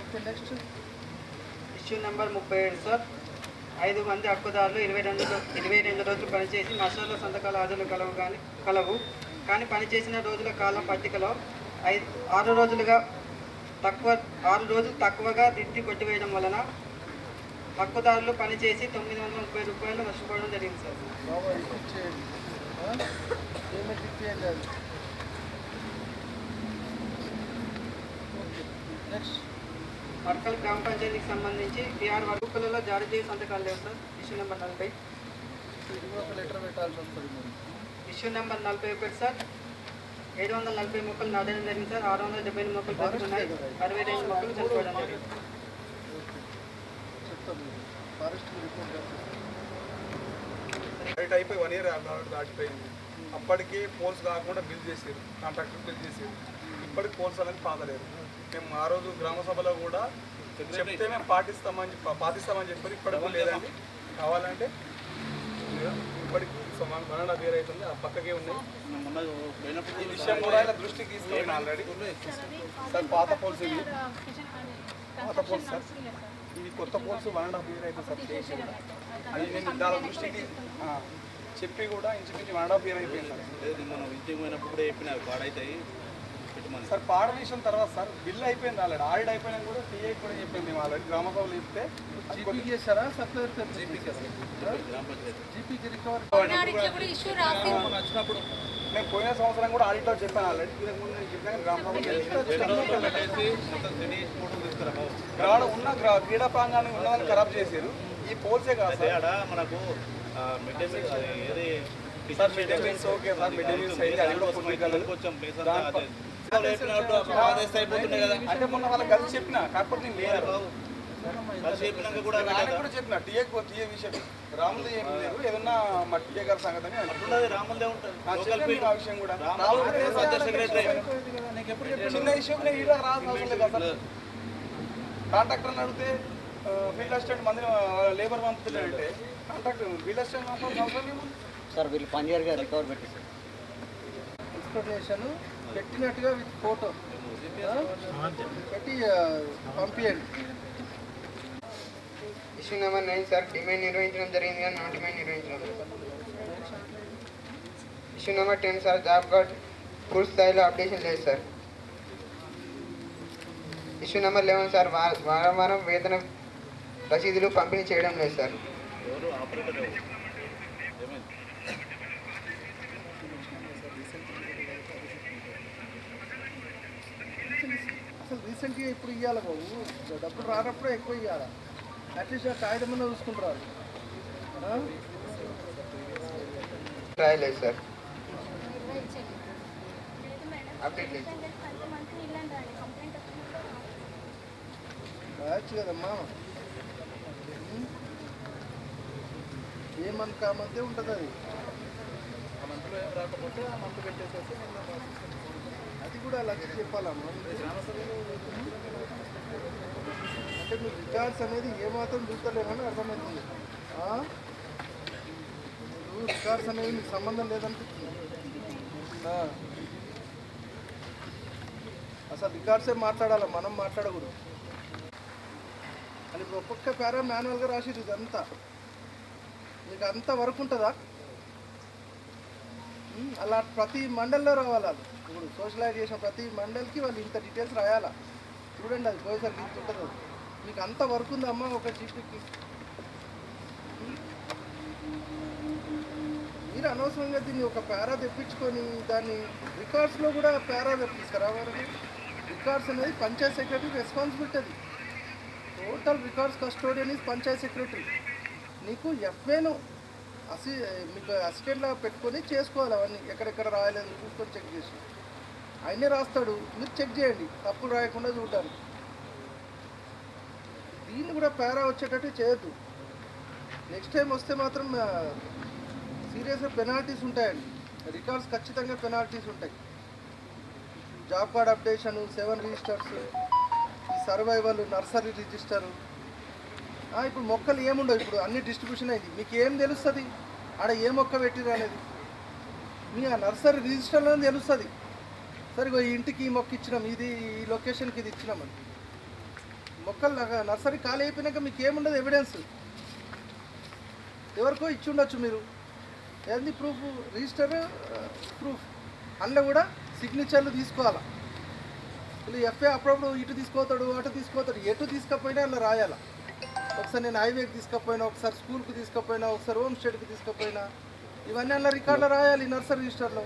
Okay, next issue number 37 sir. 5 మంది హక్కుదారులు 22 రోజులు పనిచేసి మసూర్ల సంతకాల హాజరు కలవు కానీ పనిచేసిన రోజుల కాలం పట్టికలో 6 రోజులు తక్కువగా దిద్ది కొట్టివేయడం వలన హక్కుదారులు పనిచేసి 930 రూపాయలు నష్టపోవడం జరిగింది సార్. బాబా రిపీట్ చేయండి, పేమెంట్ ఇప్పియండి అది. ఓకే, నెక్స్ట్ మడకల్ గ్రామ పంచాయతీకి సంబంధించి బీఆర్ వర్గులలో జారీ చేసి సంతకాలు లేవు సార్. Issue number 40. ఇది కూడా ఒక లెటర్ పెట్టాల్సి వస్తుంది మరి. Issue number 41 sir. 740 మొక్కలు నాటడం జరిగింది సార్. 678 మొక్కలు బతుకున్నాయి. 62 మొక్కలు చనిపోవడం జరిగింది. చెప్తాను, ఫారెస్ట్ రిపోర్ట్ రైట్ అయిపోయి 1 ఇయర్ దాటిపోయింది. అప్పటికే పోల్స్ కాకుండా బిల్ చేసారు, కాంట్రాక్టర్ బిల్ చేసారు. ఇప్పటికి పోల్స్ అనేది పాతలేదు. మేము ఆ రోజు గ్రామ సభలో కూడా చెప్తే మేము పాటిస్తామని చెప్పారు. ఇప్పటికి లేదండి. కావాలంటే ఇప్పటికి 1.5 ఇయర్ అవుతుంది, ఆ పక్కకే ఉన్నాయి. ఈ విషయం కూడా ఆయన దృష్టికి తీసుకెళ్ళిన ఆల్రెడీ. సార్ పాత పోల్స్ ఇవి, పాత పోల్స్ సార్. ఇవి కొత్త పోల్స్ 1.5 ఇయర్ అవుతుంది సార్ చేసి కూడా. అది నేను దాని దృష్టికి చెప్పి కూడా ఇంచుమించు 1.5 ఇయర్ అయిపోయింది సార్. మనం ఇంటికి పోయినప్పుడు కూడా చెప్పిన పాడైతాయి సార్ పాడ విషయం తర్వాత సార్ బిల్ అయిపోయింది ఆల్రెడీ. ఆడిట్ అయిపోయినా కూడా టీఐ కూడా చెప్పింది. మేము ఆల్రెడీ గ్రామ సభలు చెప్తే జీపీకి చేశారా? సప్లైర్ జీపీకి రికవరీ కూడా ఇష్యూ రాసి వచ్చినప్పుడు మేము పోయిన సంవత్సరం కూడా ఆడిట్లో చెప్పాను ఆల్రెడీ. ఇంతకు ముందు నేను చెప్పాను గ్రామ సభ ఉన్న క్రీడా ప్రాంగాన్ని ఉన్నదాన్ని ఖరాబ్ చేశారు. ఈ పోల్సే కాదు సార్ మనకు మిడ్ డే మీల్స్ ఏది sir mid day meals okay sir. Mid day meals అయితే అది కూడా కొంచెం ప్లేస్ అయిపోతున్నాయి కదా. అంటే మొన్న వాళ్ళకి కలిసి చెప్పిన, కాకపోతే నేను లేదు చెప్పినాక కూడా ఆయన కూడా చెప్పిన టీఏ విషయం రాములు ఏం లేదు, ఏదన్నా మా టీఏ గారి సంగతి అని అట్లున్నది. రాములదే ఉంటుంది ఆ విషయం కూడా సెక్రటరీ చిన్న విషయం నేను ఈడ రాదు కదా. కాంట్రాక్టర్ని అడిగితే ఫీల్డ్ అసిస్టెంట్ మంది లేబర్ పంపుతున్నాడంటే కాంట్రాక్టర్ ఫీల్డ్ అసిస్టెంట్ పంపాల్సిన అవసరం ఏముంది సార్? వీళ్ళు పనిచేయరుగా రికవర్ పెట్టేసారు. ఎక్స్ప్లెనేషన్ పెట్టినట్టుగా విత్ ఫోటో పెట్టి పంపించండి. Issue number 9 sir. డిమాండ్ నిర్వహించడం జరిగింది కానీ నాన్ డిమాండ్ నిర్వహించడం. Issue number 10 sir. Job card పూర్తి స్థాయిలో అప్డేషన్ లేదు సార్. Issue number 11 sir. వారం వేతన రసీదులు పంపిణీ చేయడం లేదు సార్. ఎవరు ఆపరేటర్ ఏమైంది? అసలు రీసెంట్గా ఇప్పుడు ఇవ్వాలి బాబు, డబ్బులు రానప్పుడే ఎక్కువ ఇవ్వాలి. అట్లీస్ట్ ఆ కాగితం మీద చూసుకుంటారు. రాయలేదు సార్. అప్డేట్ లేదు. రాయచ్చు కదమ్మా. ఏ మంత్ కామంతే ఉంటుంది అది. ఆ మంత్లో ఏం రాకపోతే ఆ మంత్ పెట్టేసేసి అది కూడా లక్ష చెప్పాలమ్మా. అంటే మీరు రికార్డ్స్ అనేది ఏమాత్రం చూస్తలేరని అర్థమవుతుంది. మీరు రికార్డ్స్ అనేది మీకు సంబంధం లేదనిపిస్తుంది. అసలు రికార్డ్సే మాట్లాడాలి, మనం మాట్లాడకూడదు. అని ఇప్పుడు ఒక్కొక్క పేరా మాన్యువల్గా రాసిరు. ఇదంతా మీకు అంత వర్క్ ఉంటుందా? అలా ప్రతి మండల్లో రావాలి. వాళ్ళు ఇప్పుడు సోషలైజ్ చేసిన ప్రతి మండల్కి వాళ్ళు ఇంత డీటెయిల్స్ రాయాలా. చూడండి, అది పోయేసరికి ఇంత ఉంటుంది. మీకు అంత వర్క్ ఉందమ్మా ఒక జీపీకి. మీరు అనవసరంగా దీన్ని ఒక పేరా తెప్పించుకొని దాన్ని రికార్డ్స్లో కూడా పేరా తెప్పిస్తారా? వారికి రికార్డ్స్ అనేది పంచాయత్ సెక్రటరీ రెస్పాన్సిబిలిటీ. అది total records custodian is Panchayat secretary. నీకు ఎఫ్ఏను మీకు అసిస్టెంట్లా పెట్టుకొని చేసుకోవాలి. అవన్నీ ఎక్కడెక్కడ రాయలేదు చూసుకొని చెక్ చేసి ఆయనే రాస్తాడు. మీరు చెక్ చేయండి, తప్పులు రాయకుండా చూడడానికి. దీన్ని కూడా పేరా వచ్చేటట్టు చేయొద్దు. నెక్స్ట్ టైం వస్తే మాత్రం సీరియస్గా పెనాల్టీస్ ఉంటాయండి. రికార్డ్స్ ఖచ్చితంగా పెనాల్టీస్ ఉంటాయి. జాబ్ కార్డ్ అప్డేషను, 7 రిజిస్టర్స్, ఈ సర్వైవల్, నర్సరీ రిజిస్టరు. ఇప్పుడు మొక్కలు ఏముండవు. ఇప్పుడు అన్ని డిస్ట్రిబ్యూషన్ అయింది. మీకు ఏం తెలుస్తుంది? ఆడ ఏ మొక్క పెట్టిరు అనేది మీ ఆ నర్సరీ రిజిస్టర్లో తెలుస్తుంది. సరే ఈ ఇంటికి ఈ మొక్క ఇచ్చినాం, ఇది ఈ లొకేషన్కి ఇది ఇచ్చినామని. మొక్కలు నర్సరీ ఖాళీ అయిపోయినాక మీకు ఏముండదు ఎవిడెన్స్. ఎవరికో ఇచ్చి ఉండొచ్చు మీరు, ఏంది ప్రూఫ్, రిజిస్టర్ ప్రూఫ్. అందులో కూడా సిగ్నేచర్లు తీసుకోవాలా. వీళ్ళు ఎఫ్ఏ అప్పుడప్పుడు ఇటు తీసుకోతాడు అటు తీసుకోతాడు, ఎటు తీసుకపోయినా అలా రాయాలా. ఒకసారి నేను హైవేకి తీసుకపోయినా, ఒకసారి స్కూల్కి తీసుకపోయినా, ఒకసారి హోమ్ స్టేట్కి తీసుకపోయినా, ఇవన్నీ అలా రికార్డులో రాయాలి నర్సరీ రిజిస్టర్లో.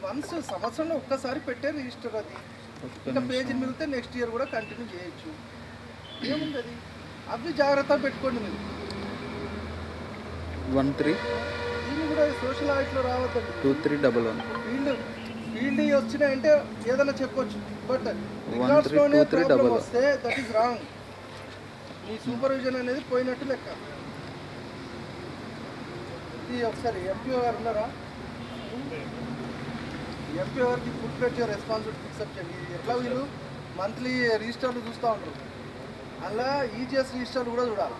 వన్స్ సంవత్సరంలో ఒక్కసారి పెట్టే రిజిస్టర్ అది. ఇంకా పేజీలు మిగిలితే నెక్స్ట్ ఇయర్ కూడా కంటిన్యూ చేయొచ్చు, ఏముంది అది. అవి జాగ్రత్తగా పెట్టుకోండి మీరు. 13 దీన్ని కూడా సోషల్ ఆడిట్లో రావద్దండి. 2311 ఫీల్డ్ వచ్చినాయంటే ఏదైనా చెప్పొచ్చు, బట్ రికార్డ్స్లోనే ప్రాబ్లం వస్తే that is wrong. Me supervision అనేది పోయినట్టు లెక్క. ఇది ఒకసారి ఎంపీఓ గారు ఉన్నారా? ఎంపీఓ గారికి ఫుల్ ఫ్లెడ్జ్ రెస్పాన్సిబిలిటీ ఫిక్సప్ చేయండి. ఎట్లా వీళ్ళు మంత్లీ రిజిస్టర్లు చూస్తూ ఉంటారు, అలా ఈజీఎస్ రిజిస్టర్లు కూడా చూడాలి.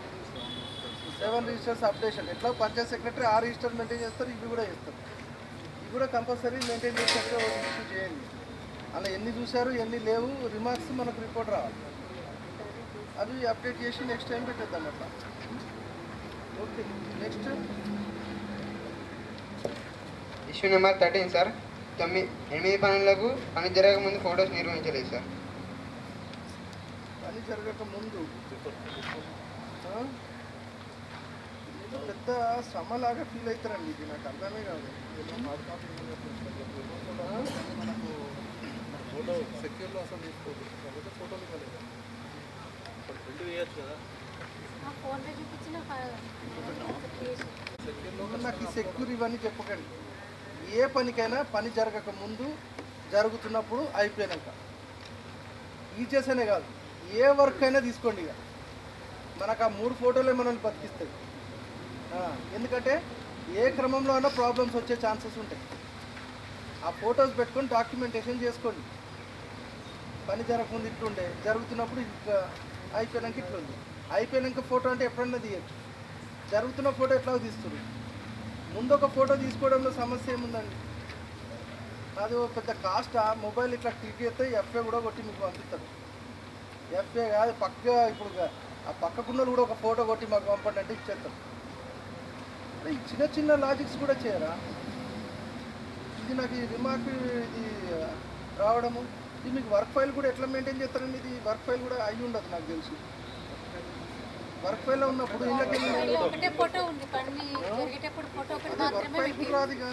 7 రిజిస్టర్స్ అప్డేషన్. ఎట్లా పంచాయత్ సెక్రటరీ ఆ రిజిస్టర్ మెయింటైన్ చేస్తారు, ఇవి కూడా చేస్తారు. ఇవి కూడా కంపల్సరీ మెయింటైన్ చేసినట్టుగా ఇష్యూ చేయండి. అలా ఎన్ని చూశారు ఎన్ని లేవు రిమార్క్స్ మనకు రిపోర్ట్ రావాలి. అవి అప్డేట్ చేసి నెక్స్ట్ టైం పెట్టేద్దాం అట్లా. Okay, next issue number 13 sir. 8 పనులకు పని జరగకముందు ఫోటోస్ నిర్వహించలేదు సార్. పని జరగక ముందు ఇది పెద్ద శ్రమలాగా ఫీల్ అవుతారండి. ఇది నాకు అర్థమే కాదు. ఫోటో సెక్యూర్లో అసలు తీసుకోదు, కాకపోతే ఫోటోలు ఇవ్వలేదు. రెండు వేయచ్చు కదా. ఫోన్లో చూపించిన సెక్యూర్లో నాకు ఈ సెక్యూర్ ఇవన్నీ చెప్పకండి. ఏ పనికైనా పని జరగక ముందు, జరుగుతున్నప్పుడు, అయిపోయినాక. ఈ చేసేనే కాదు, ఏ వర్క్ అయినా తీసుకోండి. ఇక మనకు ఆ 3 ఫోటోలే మనల్ని బతికిస్తాయి. ఎందుకంటే ఏ క్రమంలో అయినా ప్రాబ్లమ్స్ వచ్చే ఛాన్సెస్ ఉంటాయి. ఆ ఫొటోస్ పెట్టుకొని డాక్యుమెంటేషన్ చేసుకోండి. పని జరగకముందు ఇట్లుండే, జరుగుతున్నప్పుడు ఇంకా, అయిపోయినాక ఇట్లుంది. అయిపోయినాక ఫోటో అంటే ఎప్పుడన్నా తీయచ్చు, జరుగుతున్న ఫోటో ఎట్లా తీస్తుంది. ముందు ఒక ఫోటో తీసుకోవడంలో సమస్య ఏముందండి? అది పెద్ద కాస్ట్. ఆ మొబైల్ ఇట్లా క్లిక్ చేస్తే ఎఫ్ఏ కూడా కొట్టి మీకు పంపిస్తారు. ఎఫ్ఏ కాదు, పక్క ఇప్పుడు ఆ పక్కకున్న కూడా ఒక ఫోటో కొట్టి మాకు పంపండి అంటే ఇచ్చేస్తాం. ఈ చిన్న చిన్న లాజిక్స్ కూడా చేయరా? ఇది నాకు ఈ రిమార్క్ ఇది రావడము. ఇది మీకు వర్క్ ఫైల్ కూడా ఎట్లా మెయింటైన్ చేస్తారండి? ఇది వర్క్ ఫైల్ కూడా అయి ఉండదు నాకు తెలిసి. వర్క్ ఫైల్లో ఉన్నప్పుడు ఒకటే ఫోటో ఉంది, పని జరిగేటప్పుడు ఫోటో ఒకటి వర్క్ మాత్రమే ఫైల్ కూడా రాదు. ఇక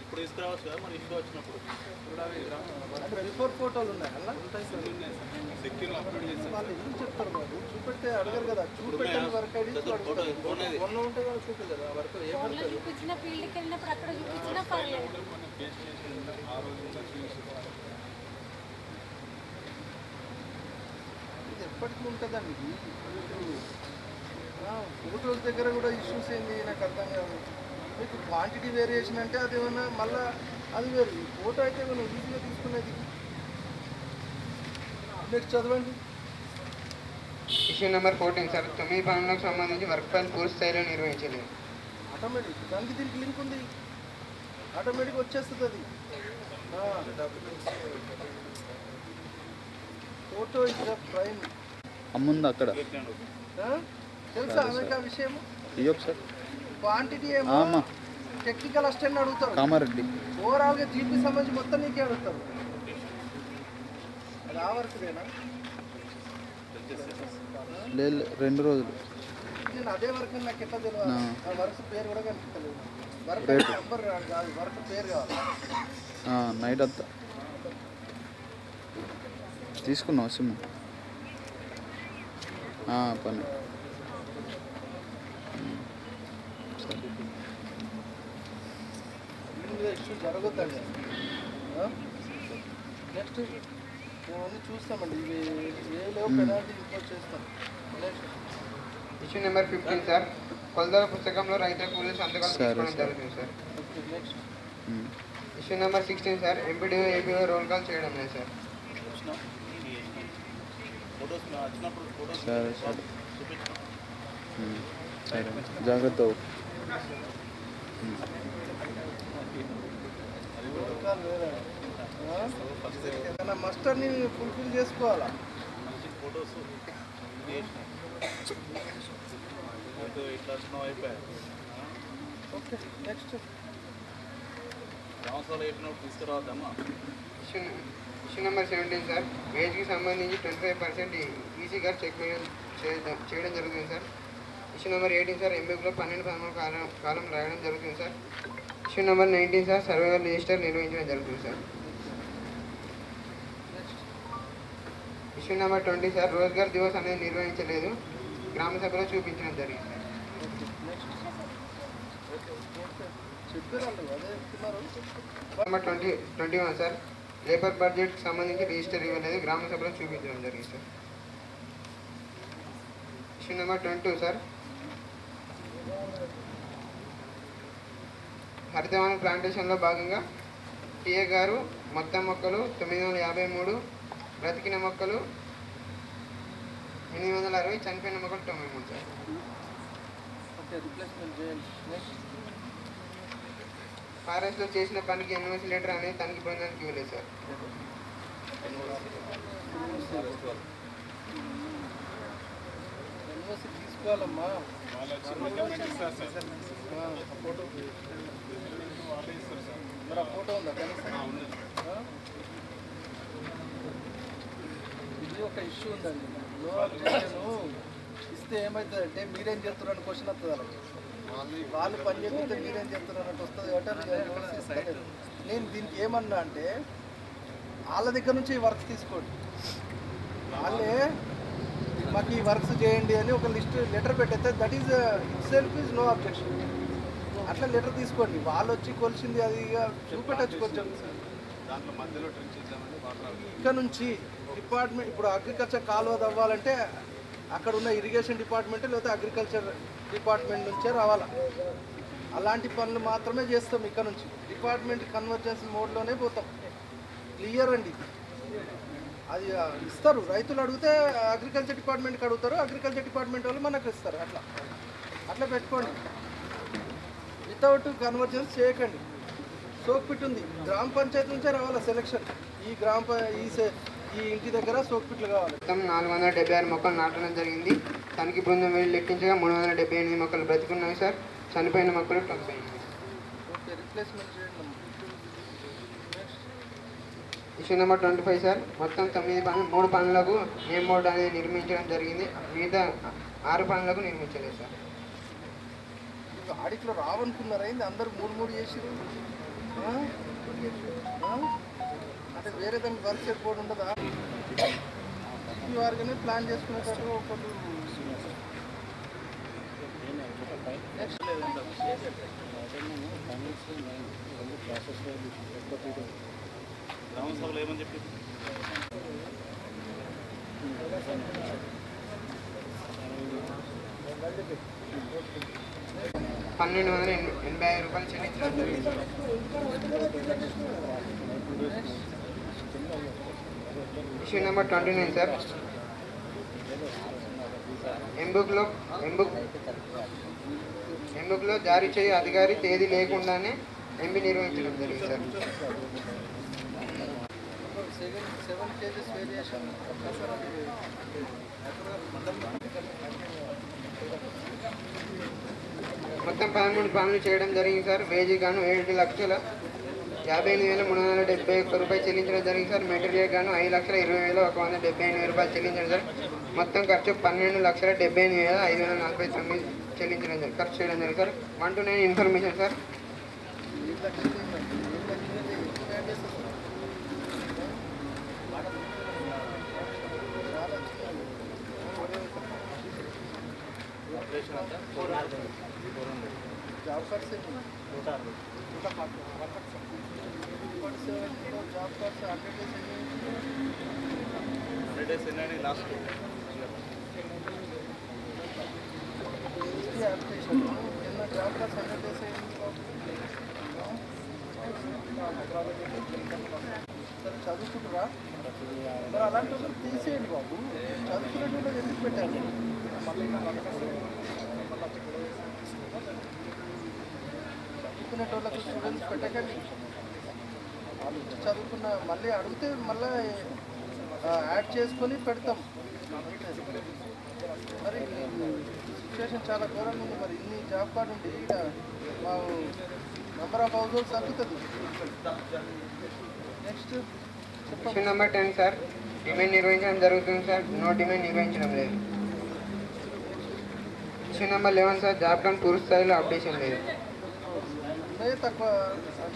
ఇప్పుడు తీసుకురావచ్చు కదా మన ఇష్యూ వచ్చినప్పుడు. అంటే బిఫోర్ ఫోటోలు ఉన్నాయి అలా వాళ్ళు ఎందుకు చెప్తారు? బాబు చూపెడితే అడగరు కదా. చూపెట్టండి వర్క్ ఐడి మొన్న ఉంటే కదా చూపి కదా వర్క్ ఏ వర్క్ చూపించిన ఫీల్డ్కి వెళ్ళినప్పుడు అక్కడ చూపించినా పర్లేదు. ఇది ఎప్పటికీ ఉంటుందండి. ఇది ఫోటోస్ దగ్గర కూడా ఇష్యూస్ ఏంది నాకు అర్థం కాదు. మీకు క్వాంటిటీ వేరియేషన్ అంటే అది ఏమన్నా మళ్ళీ అది వేరు. ఈ ఫోటో అయితే మనం ఈజీగా తీసుకునేది. నెక్స్ట్ చదవండి. Issue number 14 sir. 9 పనులకు సంబంధించి వర్క్ ఫైల్ పూర్తి స్థాయిలో నిర్వహించలేదు. ఆటోమేటిక్ దానికి దీనికి లింక్ ఉంది, ఆటోమేటిక్ వచ్చేస్తుంది అది. Photo is the prime. అమ్ముంది అక్కడ తెలుసా ఆమెకు ఆ విషయం? సార్ క్వాంటిటీ ఏమో టెక్నికల్ అసిస్టెంట్ అడుగుతారు, కామారెడ్డి ఓవరాల్గా జీపీ సంబంధించి మొత్తం నీకే అడుగుతారు. అది ఆ వర్క్దేనా? లేదు 2 రోజులు. నేను అదే వర్క్ నాకు ఎట్లా తెలియదు? ఆ వర్క్ పేరు కూడా కనిపించలేదు. వర్క్ నెంబర్ కాదు, వర్క్ పేరు కావాలి. నైట్ అంతా తీసుకున్నావు సిమ్ పని. ఇష్యూ జరగద్దండి. నెక్స్ట్ మేమన్నీ చూస్తామండి. ఇవి ఏ లేవు పెనాల్టీ ఇంపోజ్ చేస్తాం. Next issue number 15 sir. కొలతల పుస్తకంలో రైతుల కూలీలు సంతకాలు తీసుకోవడం జరుగుతుంది sir. Next issue number 16 sir MPDO APO role call చేయడం లేదు సార్. వచ్చినాం ఫొటోస్ వచ్చినప్పుడు ఫొటోస్ సరే సరే చూపించాం. సరే జాగ్రత్త ఏదైనా మస్టర్ని ఫుల్ఫిల్ చేసుకోవాలా. మంచి ఫొటోస్ చేసినాం. ఇట్లా వచ్చినాం అయిపోయాయి. ఓకే నెక్స్ట్ గ్రామసభలో చెప్పినప్పుడు తీసుకురావద్దామా? ఇష్యూ నెంబర్ 17 సార్ వేజ్కి సంబంధించి 25% ఈసీ గారు చెక్ చేయడం జరుగుతుంది సార్. ఇష్యూ నెంబర్ 18 సార్ ఎంబీలో 12 కాలం రాయడం జరుగుతుంది sir. Issue number 19 sir surveyor register నిర్వహించడం జరుగుతుంది sir. Issue number 20 sir Rozgar Diwas అనేది నిర్వహించలేదు, గ్రామ సభలో చూపించడం జరిగింది సార్. నెంబర్ 21 సార్ లేబర్ బడ్జెట్కి సంబంధించి రిజిస్టర్ ఇవ్వలేదు, గ్రామ సభలో చూపించడం జరిగింది సార్. ఇష్యూ నెంబర్ 22 సార్ హరితవన ప్లాంటేషన్లో భాగంగా టీఏ గారు మొత్తం మొక్కలు 953, బ్రతికిన మొక్కలు 860, చనిపోయిన మొక్కలు 93 సార్. ఓకే రిప్లేస్మెంట్ చేయండి. నెక్స్ట్ ఫారెస్ట్లో చేసిన పనికి ఎన్ఓసి లెటర్ అనేది తనకి బృందానికి ఇవ్వలేదు సార్. ఎన్ఓసి తీసుకోవాలమ్మా. ఫోటో మరి ఆ ఫోటో ఉందా కనీసం? ఇది ఒక ఇష్యూ ఉందండి. లో అబ్జెక్షన్ ఇస్తే ఏమవుతుందంటే మీరేం చేస్తున్నారు అని క్వశ్చన్ వస్తుంది వాళ్ళకి. వాళ్ళు పని చేస్తే మీరేం చేస్తున్నారు అంటే వస్తుంది కాబట్టి ఇస్తలేదు. నేను దీనికి ఏమన్నా అంటే వాళ్ళ దగ్గర నుంచి ఈ వర్క్స్ తీసుకోండి. వాళ్ళే మాకు ఈ వర్క్స్ చేయండి అని ఒక లెటర్ పెట్టేస్తే that is itself is no objection. అట్లా లెటర్ తీసుకోండి. వాళ్ళు వచ్చి కొలిసింది అది ఇక చూపెట్టచ్చు కొంచెం. దాంట్లో మధ్యలో ట్రెంచ్ ఇద్దామని ఇక్కడ నుంచి డిపార్ట్మెంట్ ఇప్పుడు అగ్రికల్చర్ కాలువ తవ్వాలంటే అక్కడ ఉన్న ఇరిగేషన్ డిపార్ట్మెంట్ లేకపోతే అగ్రికల్చర్ డిపార్ట్మెంట్ నుంచే రావాలా. అలాంటి పనులు మాత్రమే చేస్తాం. ఇక్కడ నుంచి డిపార్ట్మెంట్ కన్వర్జెన్స్ మోడ్లోనే పోతాం. క్లియర్ అండి. అది ఇస్తారు. రైతులు అడిగితే అగ్రికల్చర్ డిపార్ట్మెంట్కి అడుగుతారు, అగ్రికల్చర్ డిపార్ట్మెంట్ వాళ్ళు మనకు ఇస్తారు. అట్లా అట్లా పెట్టుకోండి. వితౌట్ కన్వర్జెన్స్ చేయకండి. సోక్పిట్ ఉంది, గ్రామ పంచాయతీ నుంచే రావాలా సెలక్షన్. ఈ ఇంటి దగ్గర సోక్పిట్లు కావాలి. మొత్తం 476 మొక్కలు నాటడం జరిగింది. తనకి బృందం వెళ్ళి లెక్కించగా 378 మొక్కలు బ్రతికున్నాయి సార్. చనిపోయిన మొక్కలు 90. ఓకే రిప్లేస్మెంట్ చేయండి. ఇష్యూ నెంబర్ 25 సార్ మొత్తం 3 పనులకు నేమ్ బోర్డు అనేది నిర్మించడం జరిగింది, మిగతా 6 పనులకు నిర్మించలేదు సార్. ఆడిట్లో రావనుకున్నారా ఏంది? అందరూ 3 చేసిరు. అంటే వేరే దానికి వర్క్ ఎక్కువ ఉండదా? ఈ వారిగానే ప్లాన్ చేసుకునేటట్టు ఒకటి నెక్స్ట్ గ్రామసభలో ఏమని చెప్పి 1,285 రూపాయలు చెల్లించడం జరిగింది. ఇష్యూ నెంబర్ 29 సార్ ఎంబుక్లో జారీ చేయ అధికారి తేదీ లేకుండానే ఎంబీ నిర్వహించడం జరిగింది సార్. 7 కేజెస్ వేరియేషన్ మొత్తం 13 పనులు చేయడం జరిగింది సార్. వేజీ గాను 7,58,371 రూపాయలు చెల్లించడం జరిగింది సార్. మెటీరియల్ గాను 5,20,178 రూపాయలు చెల్లించడం సార్. మొత్తం ఖర్చు 12,78,549 చెల్లించడం జరిగింది, ఖర్చు చేయడం జరిగింది sir. 1 to 9 information sir. Job cards job cards 100 days ఎన్ని లాస్ట్ అప్లికేషన్ కింద జాబ్ కార్డ్స్ 100 days అయింది. సరే చదువుకుంటురా మరి అలాంటి వాళ్ళు తీసేయండి బాబు. చదువుకునే వాళ్ళు ఎందుకు పెట్టారు? చదువుకునే వాళ్ళకు స్టూడెంట్స్ పెట్టకండి. వాళ్ళు చదువుకున్న మళ్ళీ అడిగితే మళ్ళీ యాడ్ చేసుకొని పెడతాం. మరి సిచ్యువేషన్ చాలా ఘోరంగా ఉంది. మరి ఇన్ని జాబ్ కార్డు ఉండి ఇక్కడ మా నెంబర్ ఆఫ్ హౌస్ హోల్డ్స్ తగ్గుతుంది. Next issue number 10 sir, demand నిర్వహించడం జరుగుతుంది సార్, నో డిమాండ్ నిర్వహించడం లేదు. Issue number 11 sir, job card పూర్తి స్థాయిలో అప్డేషన్ లేదు. ఉన్నాయి తక్కువ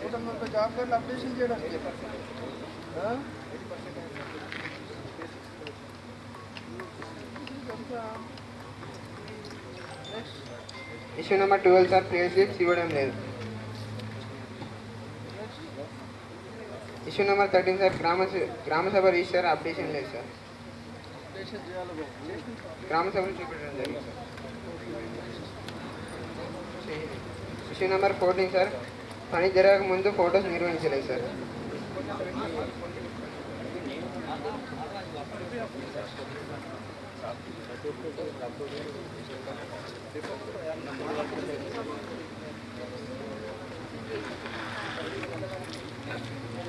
130 జాబ్ కార్డులు అప్డేషన్ చేయడానికి. Next issue number 12 sir, play slips ఇవ్వడం లేదు. Issue number 13 sir, gram sabha register updation లేదు సార్, అప్డేషన్ చేయాలి బాబు. గ్రామసభలో చూపించడం జరిగింది సార్. ఇష్యూ నెంబర్ 14 సార్, పని జరగక ముందు ఫొటోస్ నిర్వహించలేదు సార్.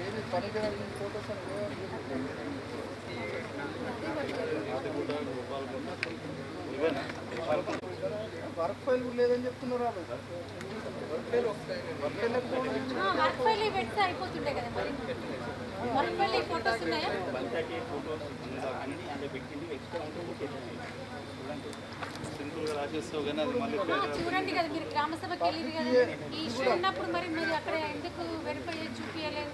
ఏది పని జరగని ఫోటోస్ వర్క్ ఫైల్ కూడా లేదని చెప్తున్నారు వాళ్ళు. వర్క్ ఫైల్ పెడితే అయిపోతుండే కదా మరి. వర్క్ ఫైల్ ఫొటోస్ ఉన్నాయా? చూడండి కదా మీరు గ్రామ సభకి వెళ్ళిరు కదా, ఈ ఇష్యూ ఉన్నప్పుడు మరి మీరు అక్కడ ఎందుకు వెరిఫై చేసి చూపించలేదు?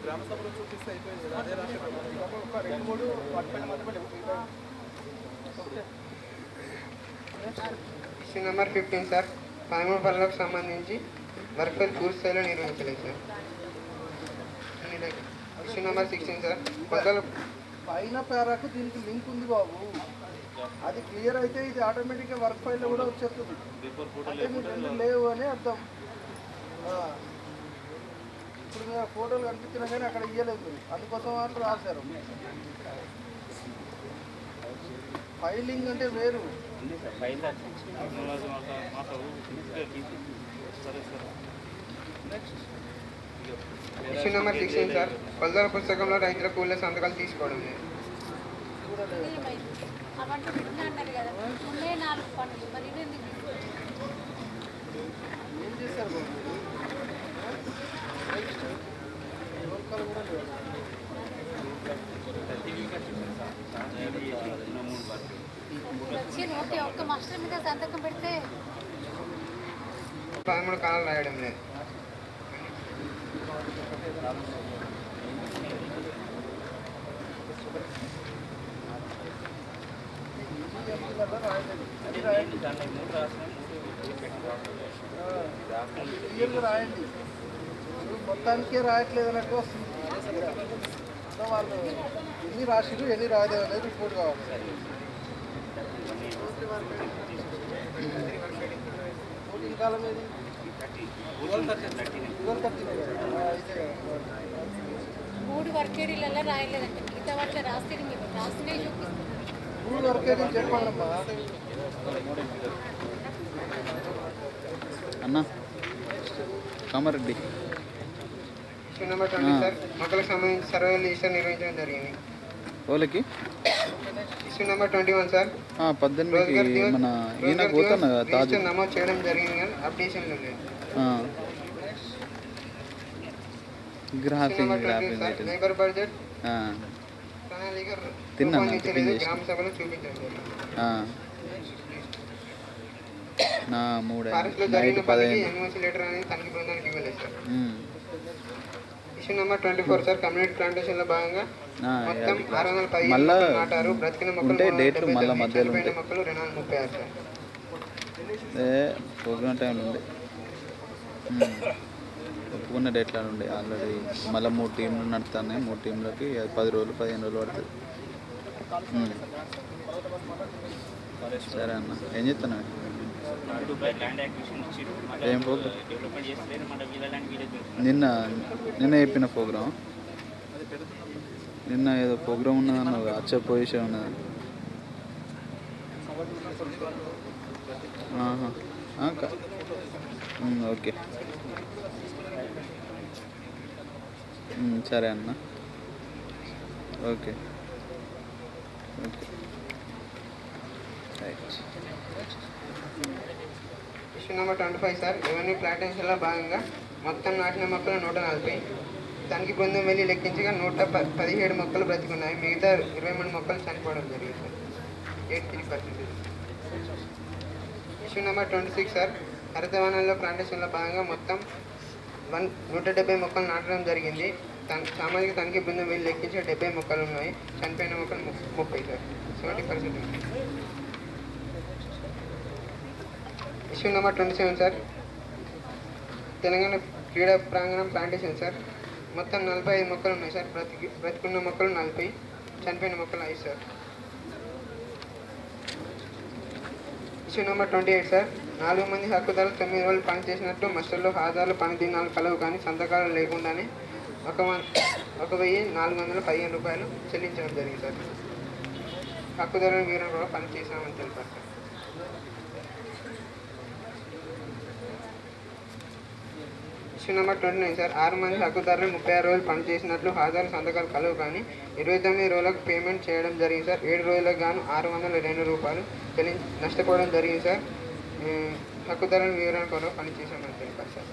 గ్రామ సభలో చూపిస్తే అయిపోయింది కదా. అదే రాష్ట్ర ఒక 2-3 వర్క్ ఫైల్ మాత్రమే. ఇష్యూ నెంబర్ 15 సార్, 13 పనులకు సంబంధించి వర్క్ ఫైల్ పూర్తి స్థాయిలో నిర్వహించలేదు సార్. ఇష్యూ నెంబర్ 16 సార్, పైన పేరాకు దీనికి లింక్ ఉంది బాబు. అది క్లియర్ అయితే ఇది ఆటోమేటిక్గా వర్క్ ఫైల్లో కూడా వచ్చేస్తుంది. అంటే మీకు రెండు లేవు అని అర్థం. ఇప్పుడు మీరు ఫోటోలు కనిపించినా కానీ అక్కడ ఇవ్వలేదు మీరు, అందుకోసం వాళ్ళు రాశారు. ఫైలింగ్ అంటే వేరు. ఇష్యూ నెంబర్ 16 సార్, కొలతల పుస్తకంలో రైతుల కూలీల సంతకాలు తీసుకోవడం లేదు. అవంటే విన్నా అన్నారు కదా, ఉండే 4 పనులు మరి ఎందుకు ఏం చేశారు బాబు? రోల్కాలు కూడా లేవు. వచ్చి ఓకే ఒక్క మాస్టర్ మీద సంతకం పెడితే 13 కాలాలు రాయడం లేదు. రాయండి, మొత్తానికే రాయట్లేదు అన్నట్టు వస్తుంది. సో వాళ్ళు ఎన్ని రాసిరు ఎన్ని రాయలేదు అనేది రిపోర్ట్ కావాలి. ఓటింగ్ కాలం ఏది? 3 వర్కేడీలలో రాయలేదంటే మిగతా వాటిలో రాస్తే మీరు రాస్తేనే చూపిస్తుంది. 3 వర్కేడీ చెప్పండి అమ్మా. అన్న కామారెడ్డి. ఇష్యూ నెంబర్ 20 సార్, మొక్కలకు సంబంధించి సర్వే రిజిస్టర్ నిర్వహించడం జరిగింది. వాళ్ళకి ఇష్యూ నెంబర్ 21 సార్, 18కి మన ఈయన పోతున్నా కదా తాజు రిజిస్టర్ నమోదు చేయడం జరిగింది కానీ అప్డేషన్లో లేదు. గ్రాఫింగ్ లేబర్ బడ్జెట్ తిన్నా గ్రామ సభలో చూపించడం జరిగింది. నా 3 ఫారెస్ట్లో జరిగిన పనికి ఎన్ఓసి లెటర్ అనేది తనిఖీ బృందానికి ఇవ్వలేదు sir. Issue number 24 sir, community plantation లో భాగంగా మొత్తం 615 మొక్కలు నాటారు. బ్రతికిన మొక్కలు డేట్లు మళ్ళీ మధ్యలో ఉంటాయి. మొక్కలు 236 సార్. ప్రోగ్రామ్ టైంలో ఉండే ఒప్పుకున్న డేట్లో ఉండే ఆల్రెడీ. మళ్ళీ 3 టీంలు నడుతున్నాయి. 3 టీంలకి 10 రోజులు 15 రోజులు పడుతుంది. సరే అన్న, ఏం చెప్తున్నావు? ల్యాండ్ యాక్విజిషన్ ఇచ్చారు ఏం ప్రోగ్రామ్? డెవలప్మెంట్ చేస్తలేరు మన వీళ్ళ ల్యాండ్ వీళ్ళే నిన్న చెప్పిన ప్రోగ్రామ్ నిన్న ఏదో ప్రోగ్రామ్ ఉన్నదన్న వచ్చే పొజిషన్ ఉన్నదని. ఓకే సరే అన్న. Okay okay right. Issue number 25 sir, revenue ప్లాంటేషన్లో భాగంగా మొత్తం నాటిన మొక్కలు 140, తనకి బృందం వెళ్ళి లెక్కించగా 117 మొక్కలు బ్రతికున్నాయి, మిగతా 23 మొక్కలు చనిపోవడం జరిగింది సార్, 83%. ఇష్యూ నెంబర్ 26 సార్, హరితవనాల్లో ప్లాంటేషన్లో భాగంగా మొత్తం 170 మొక్కలు నాటడం జరిగింది, సామాజిక తనిఖీ బృందం వెళ్ళి లెక్కించే 70 మొక్కలు ఉన్నాయి, చనిపోయిన మొక్కలు 30 sir, 70%. Issue number 27 sir, Telangana క్రీడా ప్రాంగణం ప్లాంటేషన్ సార్, మొత్తం 45 మొక్కలు ఉన్నాయి సార్, బ్రతికున్న మొక్కలు 40, చనిపోయిన మొక్కలు 5 సార్. ఇష్యూ నెంబర్ 28 సార్, 4 మంది హక్కుదారులు 9 రోజులు పని చేసినట్టు మస్టర్లో హాజరులు పని దినాలు కలవు కానీ సంతకాలు లేకుండానే 1,415 రూపాయలు చెల్లించడం జరిగింది సార్. హక్కుదారుల వివరణ కూడా పని చేశామని తెలిపారు సార్. ఇష్యూ నెంబర్ 29 సార్, 6 మంది హక్కుదారులు 36 రోజులు పని చేసినట్లు హాజరు సంతకాలు కలవు కానీ 29 రోజులకు పేమెంట్ చేయడం జరిగింది సార్. 7 రోజులకు గాను 602 రూపాయలు నష్టపోవడం జరిగింది సార్. హక్కుదారుల వివరణ కూడా పనిచేసామని తెలిపారు సార్.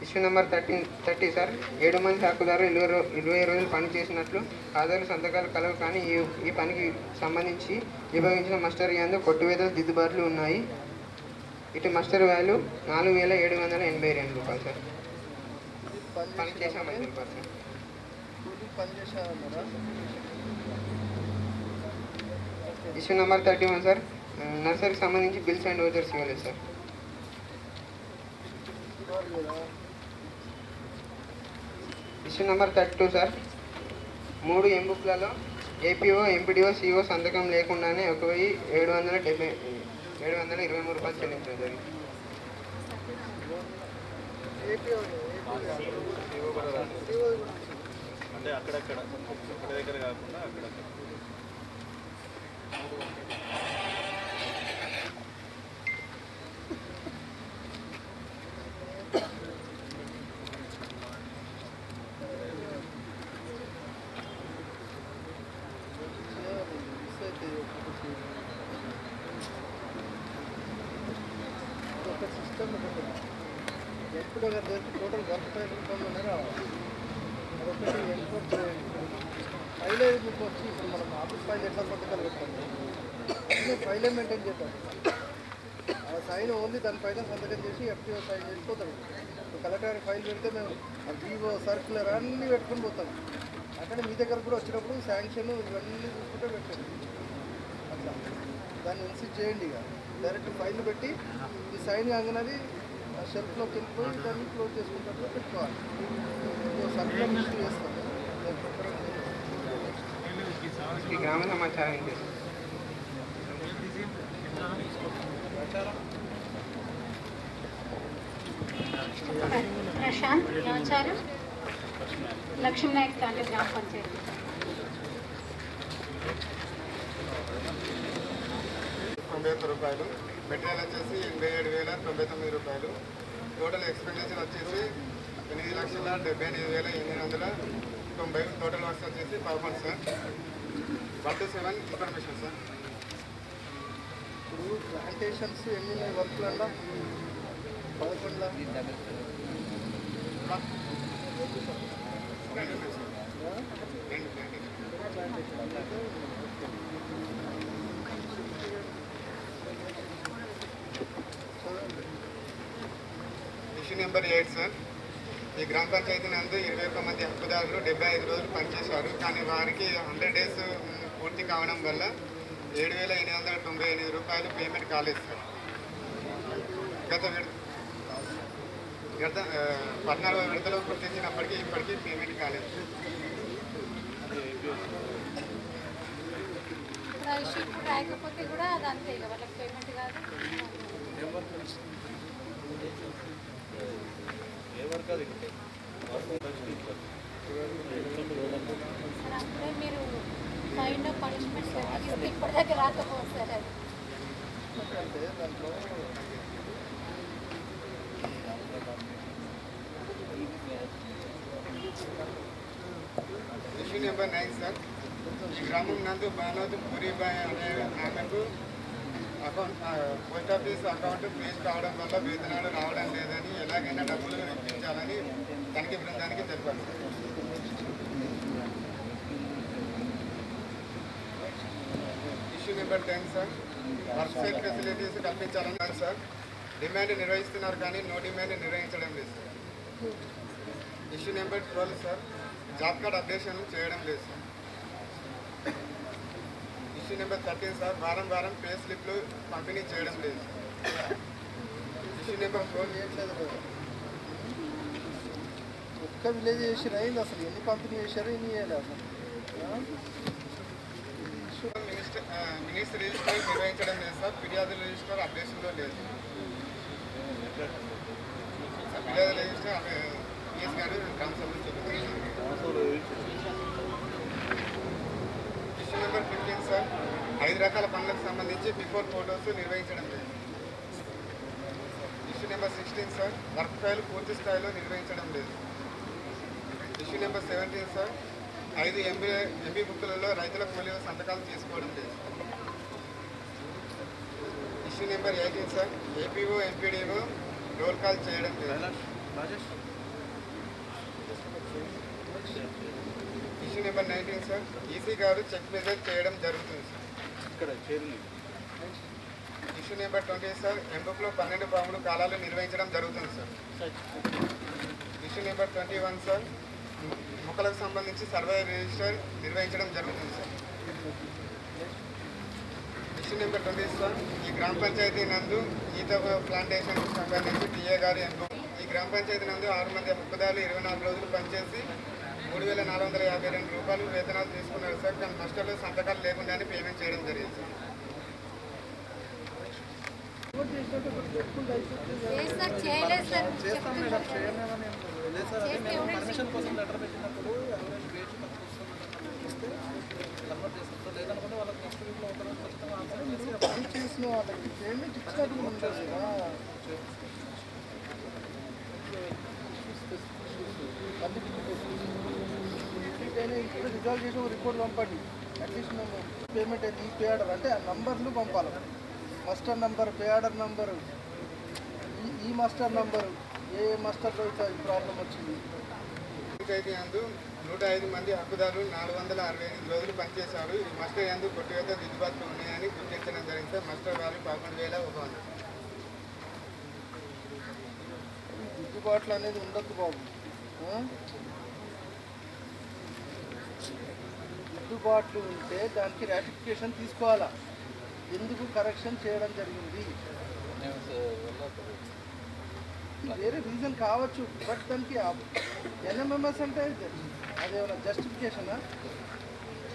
ఇష్యూ నెంబర్ 30 సార్, 7 మంది హక్కుదారులు 20 రోజులు పని చేసినట్లు హాజరు సంతకాలు కలవు కానీ ఈ పనికి సంబంధించి విభాగించిన మస్టర్ యందు కొట్టువేతలు దిద్దుబాట్లు ఉన్నాయి. ఇటు మస్టర్ వాల్యూ 4,782 రూపాయలు సార్. పని చేసామని తెలిపారు సార్. ఇష్యూ నెంబర్ 31 సార్, నర్సరీకి సంబంధించి బిల్స్ అండ్ ఓచర్స్ ఇవ్వలేదు సార్. ఇష్యూ నెంబర్ 32 సార్, 3 ఎంబుక్లలో ఏపీఓ ఎంపీడీఓ సిఓ సంతకం లేకుండానే 1,723 రూపాయలు చెల్లించడం జరిగింది. అంటే అక్కడక్కడ ఒక దగ్గర కాకుండా అక్కడక్కడ. ఎప్పుడు టోటల్ వర్క్ ఫైల్ రూపంలోనే రావాలి. అదొకటి ఎన్కోడ్ చేయండి. ఫైలే మీకు వచ్చి ఇప్పుడు మనం ఆఫీస్ ఫైల్ ఎట్లా సంతకాలు పెడతాము అన్నీ ఫైలే మెయింటైన్ చేద్దాం. ఆ సైన్ ఓన్లీ దానిపైన సంతకం చేసి ఎఫ్టీఓ సైన్ చేసిపోతాడు. కలెక్టర్ ఫైల్ పెడితే మేము వివో సర్క్యులర్ అన్నీ పెట్టుకుని పోతాం. అక్కడ మీ దగ్గర కూడా వచ్చినప్పుడు శాంక్షన్ ఇవన్నీ చూసుకుంటే పెట్టండి. అట్లా దాన్ని ఇన్సిస్ట్ చేయండి. ఇక డైరెక్ట్ ఫైల్ పెట్టి ఈ సైన్ కాగానే షెల్ఫ్లోకి వెళ్ళిపోయి దాన్ని క్లోజ్ చేసుకుంటూ పెట్టుకోవాలి. సర్క్యులర్ ఇష్యూ చేస్తాం. ఈ గ్రామ సమాచారం ప్రశాంత్ ఆచారం లక్ష్మీనాయక్ తాండ గ్రామ పంచాయతీ. 91 రూపాయలు, మెటీరియల్ వచ్చేసి 87,099 రూపాయలు, టోటల్ ఎక్స్పెండిచర్ వచ్చేసి 8,78,890, టోటల్ వర్క్స్ వచ్చేసి 11 సార్. 1 to 7 information sir. ఇప్పుడు ప్లాంటేషన్స్ ఎన్ని వర్క్లు అన్నా 11 ఇష్యూ నెంబర్ 8 సార్, ఈ గ్రామ పంచాయతీ నందు 21 మంది హక్కుదారులు 75 రోజులు పనిచేశారు. కానీ వారికి 100 days పూర్తి కావడం వల్ల 7,898 రూపాయలు పేమెంట్ కాలేదు సార్. గత 14వ విడతలో గుర్తించినప్పటికీ ఇప్పటికీ పేమెంట్ కాలేదు. ఇప్పుడు ఆ ఇష్యూ ఇప్పుడు రాయకపోతే కూడా అది అంతే ఇక వాళ్ళకి పేమెంట్ కాదు. సార్ అప్పుడే మీరు ఫైన్ పనిష్మెంట్ ఇస్తే ఇప్పటిదాకా రాకపోతే సార్ అది అంటే దాంట్లో ఇష్యూ నెంబర్ 9 సార్. ఈ గ్రామం నందు బానోత్ పూరిబాయ్ అనే ఆమెకు account post office account freeze కావడం వల్ల వేతనాలు రావడం లేదని ఎలాగైనా డబ్బులు ఇప్పించాలని తనిఖీ బృందానికి తెలిపారు. Issue number 10 sir. Work site facilities కల్పించాలన్నారు సార్. డిమాండ్ నిర్వహిస్తున్నారు కానీ నో డిమాండ్ నిర్వహించడం లేదు sir. Issue number 12 sir. Job card updation చేయడం లేదు సార్. Issue number 13 sir. వారం వారం పే స్లిప్లు పంపిణీ చేయడం లేదు సార్. ఇష్యూ నెంబర్ 4 చేయట్లేదు కదా. ఒక్క విలేజ్ చేసినా అయింది అసలు ఎన్ని పంపిణీ చేశారో ఎన్ని చేయాలి అసలు. మినిస్టర్ రిజిస్టర్ నిర్వహించడం లేదు సార్. ఫిర్యాదుల రిజిస్టర్ అప్డేషన్లో లేదు సార్. ఫిర్యాదుల రిజిస్టర్ పిఎస్ గారు కౌన్సిల్ చెప్తున్నారు. Issue number 15 sir. 5 రకాల పనులకు సంబంధించి బిఫోర్ ఫోటోస్ నిర్వహించడం లేదు. Issue number 16 sir. Work file పూర్తి స్థాయిలో నిర్వహించడం లేదు. Issue number 17 sir. 5 ఎంబీ బుక్లలో రైతుల కూలీల సంతకాలు తీసుకోవడం లేదు. Issue number 18 sir. APO MPDO role call చేయడం లేదు. Issue number 19 sir. ఈసీ గారు చెక్ మెజర్ చేయడం జరుగుతుంది సార్. ఇక్కడ చేరుని ఇష్యూ నెంబర్ 20 సార్. ఎంబుక్లో 12 పాములు కాలాలు నిర్వహించడం జరుగుతుంది సార్. Issue number 21 sir. మొక్కలకు సంబంధించి సర్వే రిజిస్టర్ నిర్వహించడం జరుగుతుంది సార్. Issue number 20 sir. ఈ గ్రామ పంచాయతీ నందు ఈత ప్లాంటేషన్కి సంబంధించి టీఏ గారు ఈ గ్రామ పంచాయతీ నందు 6 మంది హక్కుదారులు 24 రోజులు పనిచేసి 3,452 రూపాయలు వేతనాలు తీసుకున్నారు సార్. కానీ నష్టాలు సంతకాలు లేకుండానే పేమెంట్ చేయడం జరిగింది సార్. లేదు సార్ చేయలేదు సార్ చేస్తాం మేడం చేయలేమని లేదు సార్. అదే మేము పర్మిషన్ కోసం లెటర్ పెట్టినప్పుడు ఎవరైనా వేసి ఇస్తే కన్వర్ట్ చేస్తాం. లేదనుకుంటే వాళ్ళకి నెక్స్ట్ వీక్లో ఒకరోజు ఖచ్చితంగా ఆన్సర్ చేసి అప్పుడు చేసిన వాళ్ళకి పేమెంట్ ఇచ్చినట్టు ఉంటుంది కదా. ఇప్పుడు రిజాల్వ్ చేసి ఒక రిపోర్ట్ పంపండి. అట్లీస్ట్ మేము పేమెంట్ అయితే ఈ పే ఆర్డర్ అంటే ఆ నంబర్లు పంపాలి. Muster number, pay order number, ఈ మాస్టర్ నంబరు, ఏ మాస్టర్లో అయితే ఈ ప్రాబ్లం వచ్చింది. పంచాయతీ యందు 105 మంది హక్కుదారులు 468 రోజులు పనిచేశారు. ఈ మస్టర్ యందు కొట్టివేత దిద్దుబాట్లు ఉన్నాయని గుర్తించడం జరిగింది సార్. Muster value 11,100. దిద్దుబాట్లు అనేది ఉండద్దు బాబు. దిద్దుబాట్లు ఉంటే దానికి రాటిఫికేషన్ తీసుకోవాలా. ఎందుకు కరెక్షన్ చేయడం జరిగింది వేరే రీజన్ కావచ్చు, బట్ దానికి ఎన్ఎంఎంఎస్ అంటే అదేమన్నా జస్టిఫికేషనా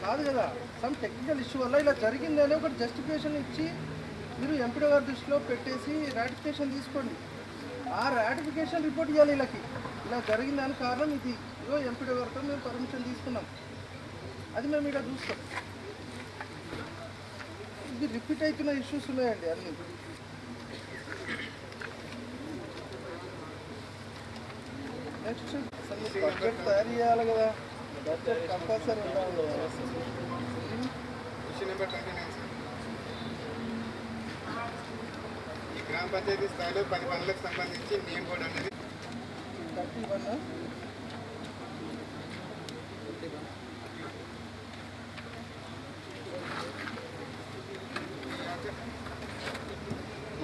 కాదు కదా. సమ్ టెక్నికల్ ఇష్యూ వల్ల ఇలా జరిగిందని ఒకటి జస్టిఫికేషన్ ఇచ్చి మీరు ఎంపీడీ గారి దృష్టిలో పెట్టేసి రాటిఫికేషన్ తీసుకోండి. ఆ రాటిఫికేషన్ రిపోర్ట్ ఇవ్వాలి వీళ్ళకి. ఇలా జరిగిందని కారణం ఇది, ఇదో ఎంపీడీ గారితో మేము పర్మిషన్ తీసుకున్నాం, అది మేము ఇక్కడ చూస్తాం. ఇది రిపీట్ అవుతున్న ఇష్యూస్ ఉన్నాయండి అన్నీ. నెక్స్ట్ అసలు మీకు బడ్జెట్ తయారు చేయాలి కదా. బడ్జెట్ కంపల్సరీ ఉండాలి కదా. Issue number 29 sir. ఈ గ్రామ పంచాయతీ స్థాయిలో 10 పనులకు సంబంధించి నేమ్ బోర్డు అనేది 31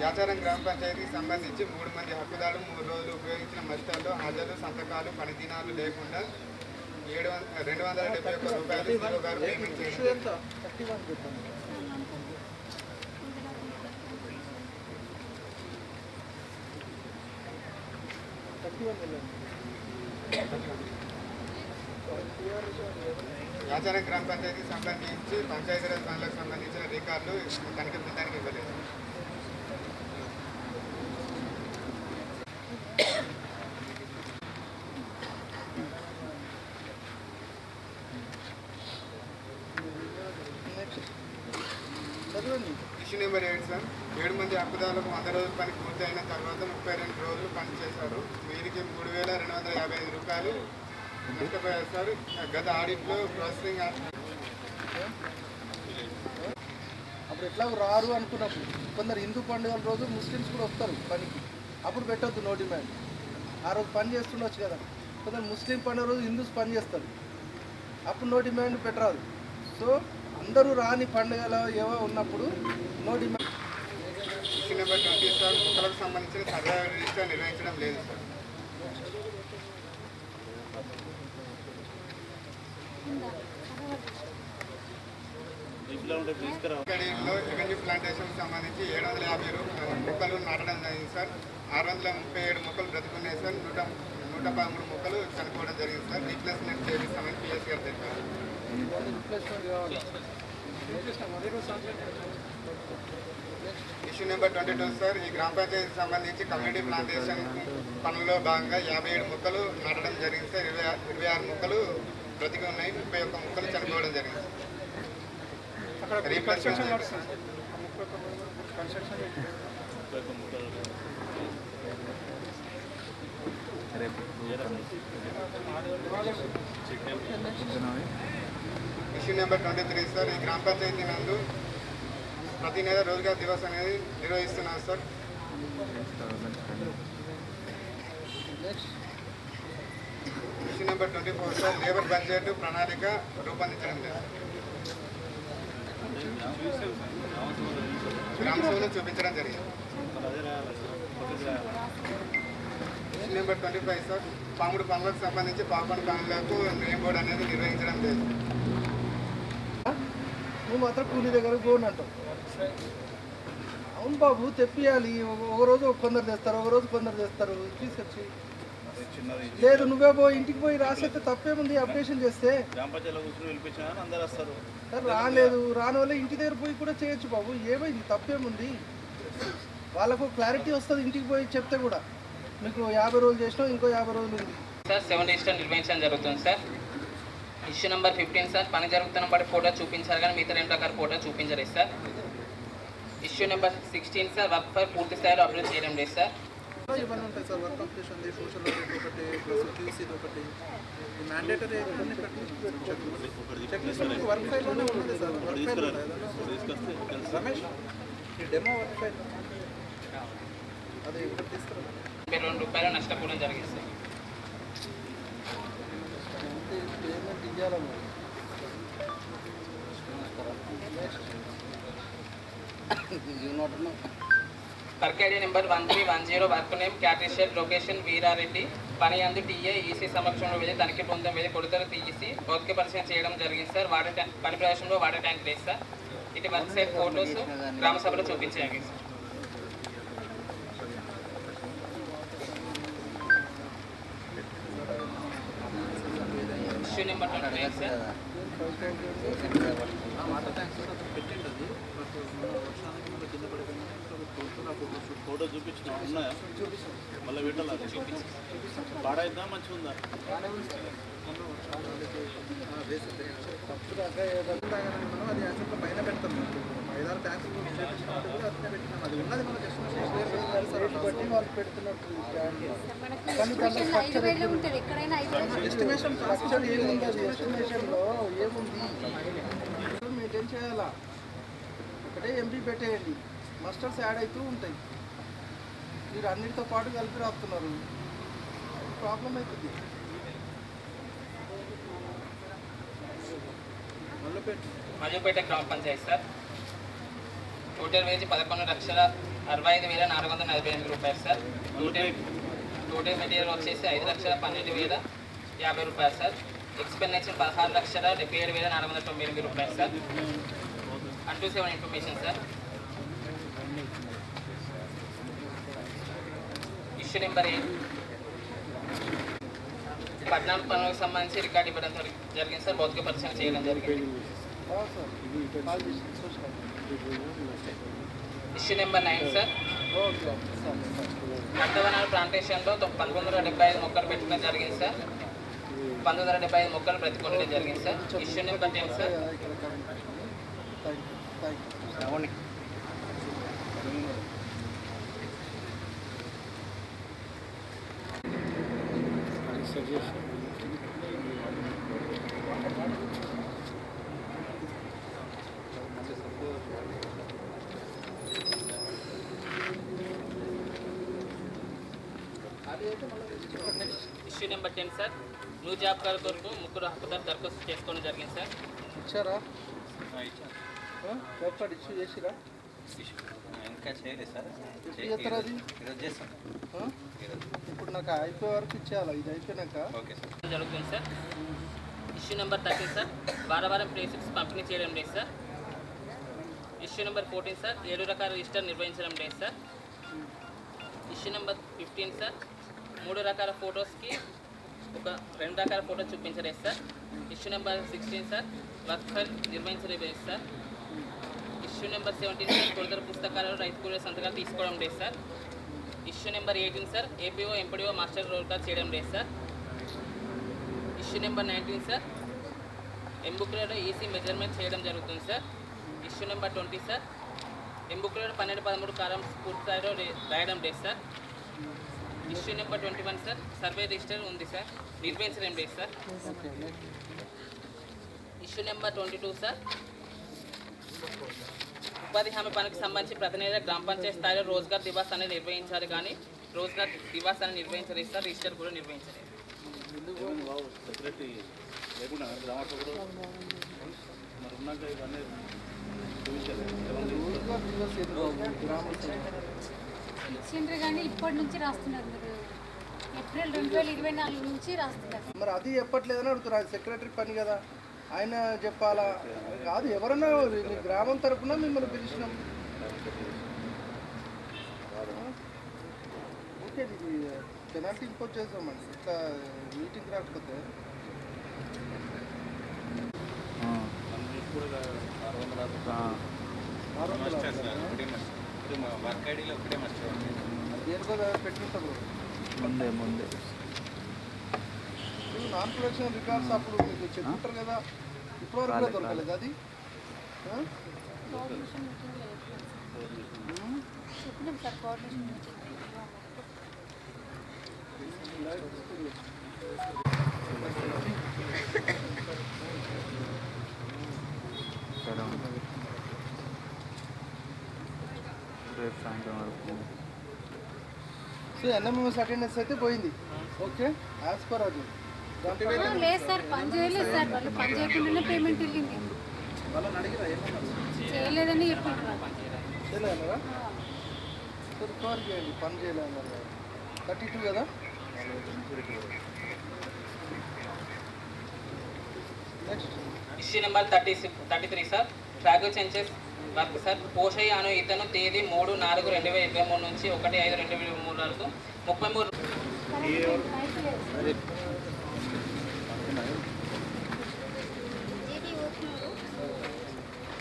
యాచారం గ్రామ పంచాయతీకి సంబంధించి 3 మంది హక్కుదారులు 3 రోజులు ఉపయోగించిన మస్టర్లో హాజరు, సంతకాలు, పని దినాలు లేకుండా 271 రూపాయలు జీరో గారు పేమెంట్ చేయడం. 31 చెప్పండి. 31 వెళ్ళండి. యాచారం గ్రామ పంచాయతీకి సంబంధించి పంచాయతీరాజ్ పనులకు సంబంధించిన రికార్డులు తనిఖీ బృందానికి ఇవ్వలేదు. ఇష్యూ నెంబర్ 8 సార్, 7 మంది హక్కుదారులకు 100 రోజుల పని పూర్తయిన తర్వాత 32 రోజులు పని చేశారు. వీరికి 3,255 రూపాయలు నష్టపోయారు సార్. గత ఆడిట్లో ప్రాసెసింగ్ అప్పుడు ఎట్లా రారు అనుకున్నప్పుడు కొందరు హిందూ పండుగల రోజు ముస్లిమ్స్ కూడా వస్తారు పనికి, అప్పుడు పెట్టొద్దు నో డిమాండ్. ఆ రోజు పని చేస్తుండొచ్చు కదా. కొందరు ముస్లిం పండుగ రోజు హిందూస్ పని చేస్తారు, అప్పుడు నో డిమాండ్ పెట్టరాదు. సో అందరూ రాని పండుగలు ఏవో ఉన్నప్పుడు no demand. Issue number 20 sir, కుక్కలకు సంబంధించిన సర్వే రిజిస్టర్ నిర్వహించడం లేదు సార్. ఇక్కడిలో రెవెన్యూ ప్లాంటేషన్ సంబంధించి 750 మొక్కలు నాటడం జరిగింది సార్. 637 మొక్కలు బ్రతుకున్నాయి సార్. 113 మొక్కలు చనిపోవడం జరిగింది సార్. రీప్లేస్మెంట్ చేపిస్తామని పిఎస్ గారు తెలిపారు. ఇష్యూ నెంబర్ 22 సార్, ఈ గ్రామ పంచాయతీకి సంబంధించి కమ్యూనిటీ ప్లాంటేషన్ పనుల్లో భాగంగా 57 మొక్కలు నాటడం జరిగింది సార్. 26 మొక్కలు బ్రతికి ఉన్నాయి. 31 మొక్కలు చనిపోవడం జరిగింది. ఇష్యూ నెంబర్ 23 సార్, ఈ గ్రామ పంచాయతీ నందు ప్రతి నెల రోజ్గార్ దివస్ అనేది నిర్వహిస్తున్నారు sir. Issue number 24 sir, labour budget ప్రణాళిక రూపొందించడం లేదు. గ్రామ సభలో చూపించడం జరిగింది. ఇష్యూ నెంబర్ 25 సార్, పాముడు పనులకు సంబంధించి పాపన పనులకు నేమ్ బోర్డు అనేది నిర్వహించడం లేదు. నువ్వు మాత్రం కూలీ దగ్గర గోని అంటావు. అవును బాబు, తెప్పియాలి. ఒక రోజు కొందరు తెస్తారు, ఒక రోజు కొందరు తెస్తారు. తీసుకొచ్చి లేదు నువ్వే పోయి ఇంటికి పోయి రాసేస్తే తప్పేముంది అప్డేషన్ చేస్తే. రాలేదు, రాని వల్ల ఇంటి దగ్గర పోయి కూడా చేయొచ్చు బాబు. ఏమైంది, తప్పేముంది? వాళ్ళకు క్లారిటీ వస్తుంది ఇంటికి పోయి చెప్తే కూడా. మీకు 50 రోజులు చేసినావు, ఇంకో 50 రోజులు ఉంది సార్. 7 రిజిస్టర్ నిర్వహించడం జరుగుతుంది సార్. ఇష్యూ నెంబర్ 15 సార్, పని జరుగుతున్న బట్టి ఫోటో చూపించారు కానీ మిగతా 2 రకాల ఫోటో చూపించలేదు sir. Issue number 16 sir, work file పూర్తి స్థాయిలో అప్లోడ్ చేయడం లేదు సార్. ఇవన్నీ ఉంటాయి sir. Work completion, social audit ఒకటి, ప్లస్ క్యూసీది ఒకటి, మ్యాండేటరీ చెక్ లిస్ట్ వర్క్ ఫైల్లోనే ఉన్నది సార్. వర్క్ ఫైల్ రమేష్, ఈ డెమో వర్క్ ఫైల్ అది ఇక్కడ తీసుకురా. 2 రూపాయలు నష్టపోవడం జరిగింది సార్. పేమెంట్ ఇవ్వాలమ్మా. Work ID number 1310, work name క్యాట్రిషియల్, లొకేషన్ వీరారెడ్డి, పని అందు టీఏ ఈసీ సమక్షంలో వెళ్ళి తనిఖీ బృందం వెళ్ళి కొడుతల తీసి భౌతిక పరిశీలన చేయడం జరిగింది సార్. వాటర్ ట్యాంక్ పని ప్రదేశంలో వాటర్ ట్యాంక్ లేదు సార్. ఇటు వర్క్ సైట్ ఫోటోస్ గ్రామ సభలో చూపించాయి sir. Issue number 28 sir. Photo చూపించిన ఉన్నాయా? మళ్ళీ పెట్టాలి. పాడైద్దా మంచిగా ఉందా? అది యాక్చువల్గా పైన పెడతాం. 5-6 ట్యాంకులు అది ఉన్నది మన ఎస్టిమేషన్ స్ట్రక్చర్ ఏముంది, అది ఎస్టిమేషన్లో ఏముంది మెయింటైన్ చేయాలా. ఒకటే ఎంపీ పెట్టేయండి, మస్టర్స్ యాడ్ అవుతూ ఉంటాయి. మీరు అన్నిటితో పాటు కలిపి రాస్తున్నారు, ప్రాబ్లం అవుతుంది. మల్లుపేట గ్రామ పంచాయతీ సార్. టోటల్ వేజ్ 11,65,448 రూపాయలు సార్. టోటల్ మెటీరియల్ వచ్చేసి 5,12,50 రూపాయలు సార్. ఎక్స్పెండిచర్ 16,77,498 రూపాయలు sir. 127 information sir. Issue number 8 పట్టణం పనులకు సంబంధించి రికార్డు ఇవ్వడం జరిగింది సార్. భౌతిక పరిశీలన చేయడం జరిగింది. Issue number 9 sir. నర్తవనాల ప్లాంటేషన్లో 1975 మొక్కలు పెట్టడం జరిగింది సార్. 1975 మొక్కలు ప్రతికొనడం జరిగింది sir. Issue number 10 sir. Issue number 10 sir. New job card కొరకు ముగ్గురు హక్కుదారు దరఖాస్తు చేసుకోవడం జరిగింది సార్. ఇచ్చారా? జాబ్ కార్డు ఇష్యూ చేసిరా? ఇంకా చేయలేదు సార్. చేస్తారా అది? ఈరోజు చేస్తాం. ఇప్పుడు నాకు అయిపోయే వరకు ఇచ్చేయాలి. ఇది అయిపోయినాక ఓకే సార్. జరుగుతుంది సార్. Issue number 13 sir. వారం ప్లేసెస్ పంపిణీ చేయడం లేదు సార్. Issue number 14 sir. 7 రకాల రిజిస్టర్ నిర్వహించడం లేదు సార్. Issue number 15 sir. 3 రకాల ఫొటోస్కి 2 రకాల ఫోటోస్ చూపించలేదు sir. Issue number 16 sir. Work file నిర్వహించలేదు సార్. Issue number 17 sir. కొడుదల పుస్తకాలలో రైతు కూలీల సంతకాలు తీసుకోవడం లేదు sir. Issue number 18 sir. APO MPDO master roll call చేయడం లేదు సార్. Issue number 19 sir. ఎంబుక్లలో ఈసీ మెజర్మెంట్ చేయడం జరుగుతుంది సార్. Issue number 20 sir. ఎంబుక్లలో 12-13 కాలం పూర్తి స్థాయిలో రాయడం లేదు sir. Issue number 21 sir. Survey register ఉంది సార్, నిర్వహించడం లేదు సార్. Issue number 22 sir. ఉపాధి హామీ పనికి సంబంధించి ప్రతి నెల గ్రామ పంచాయతీ స్థాయిలో రోజ్గార్ దివాస్ అనేది నిర్వహించాలి, కానీ రోజ్గార్ దివాస్ అనేది నిర్వహించలేదు సార్. రిజిస్టర్ కూడా నిర్వహించలేదు. సెక్రటరీ లేకుండా గ్రామసభలో మరి ఉన్నాక ఇవన్నీ ఇచ్చిండ్రు కానీ ఇప్పటి నుంచి రాస్తున్నారు మీరు. ఏప్రిల్ 2024 నుంచి రాస్తున్నారు. మరి అది చెప్పట్లేదని అడుగుతున్నారు. సెక్రటరీ పని కదా, ఆయన చెప్పాలా కాదు. ఎవరన్నా మీ గ్రామం తరఫున మిమ్మల్ని పిలిచినాం. ఓకే, ఇది పెనాల్టీ ఇంపోజ్ చేస్తామండి ఇట్లా మీటింగ్ రాకపోతే. వర్క్ ఐడీలో ఒకటే మర్చిపోయింది. దేనికో పెట్టుకుంటారు ముందే నాన్ ప్రొడక్షన్ రికార్డ్స్ అప్పుడు మీకు చెప్పుకుంటారు కదా, ఇప్పటివరకు కూడా దొరకలేదు అది. కోఆర్డినేషన్ మీటింగ్లో చెప్పినాం సార్. కోఆర్డినేషన్ మీటింగ్ రేపు సాయంత్రం వరకు. సో ఎన్ఎంఎస్ అటెండెన్స్ అయితే పోయింది. ఓకే, యాజ్ పర్ అది లేదు సార్. పని చేయలేదు సార్. వాళ్ళు పని చేయకుండానే పేమెంట్ వెళ్ళింది. వాళ్ళని అడిగిరా ఏమన్నారు? చేయలేదని చెప్పింటారు. చేయలేదన్నారా? సో రికవర్ చేయండి. పని చేయలేదన్నారు. 32 కదా. Next issue number 33 sir. ట్రాగో సెన్సెస్ వర్క్ సార్. పోషయ్య అను ఇతను తేదీ 3/4/2023 నుంచి 1/5/2023 వరకు 33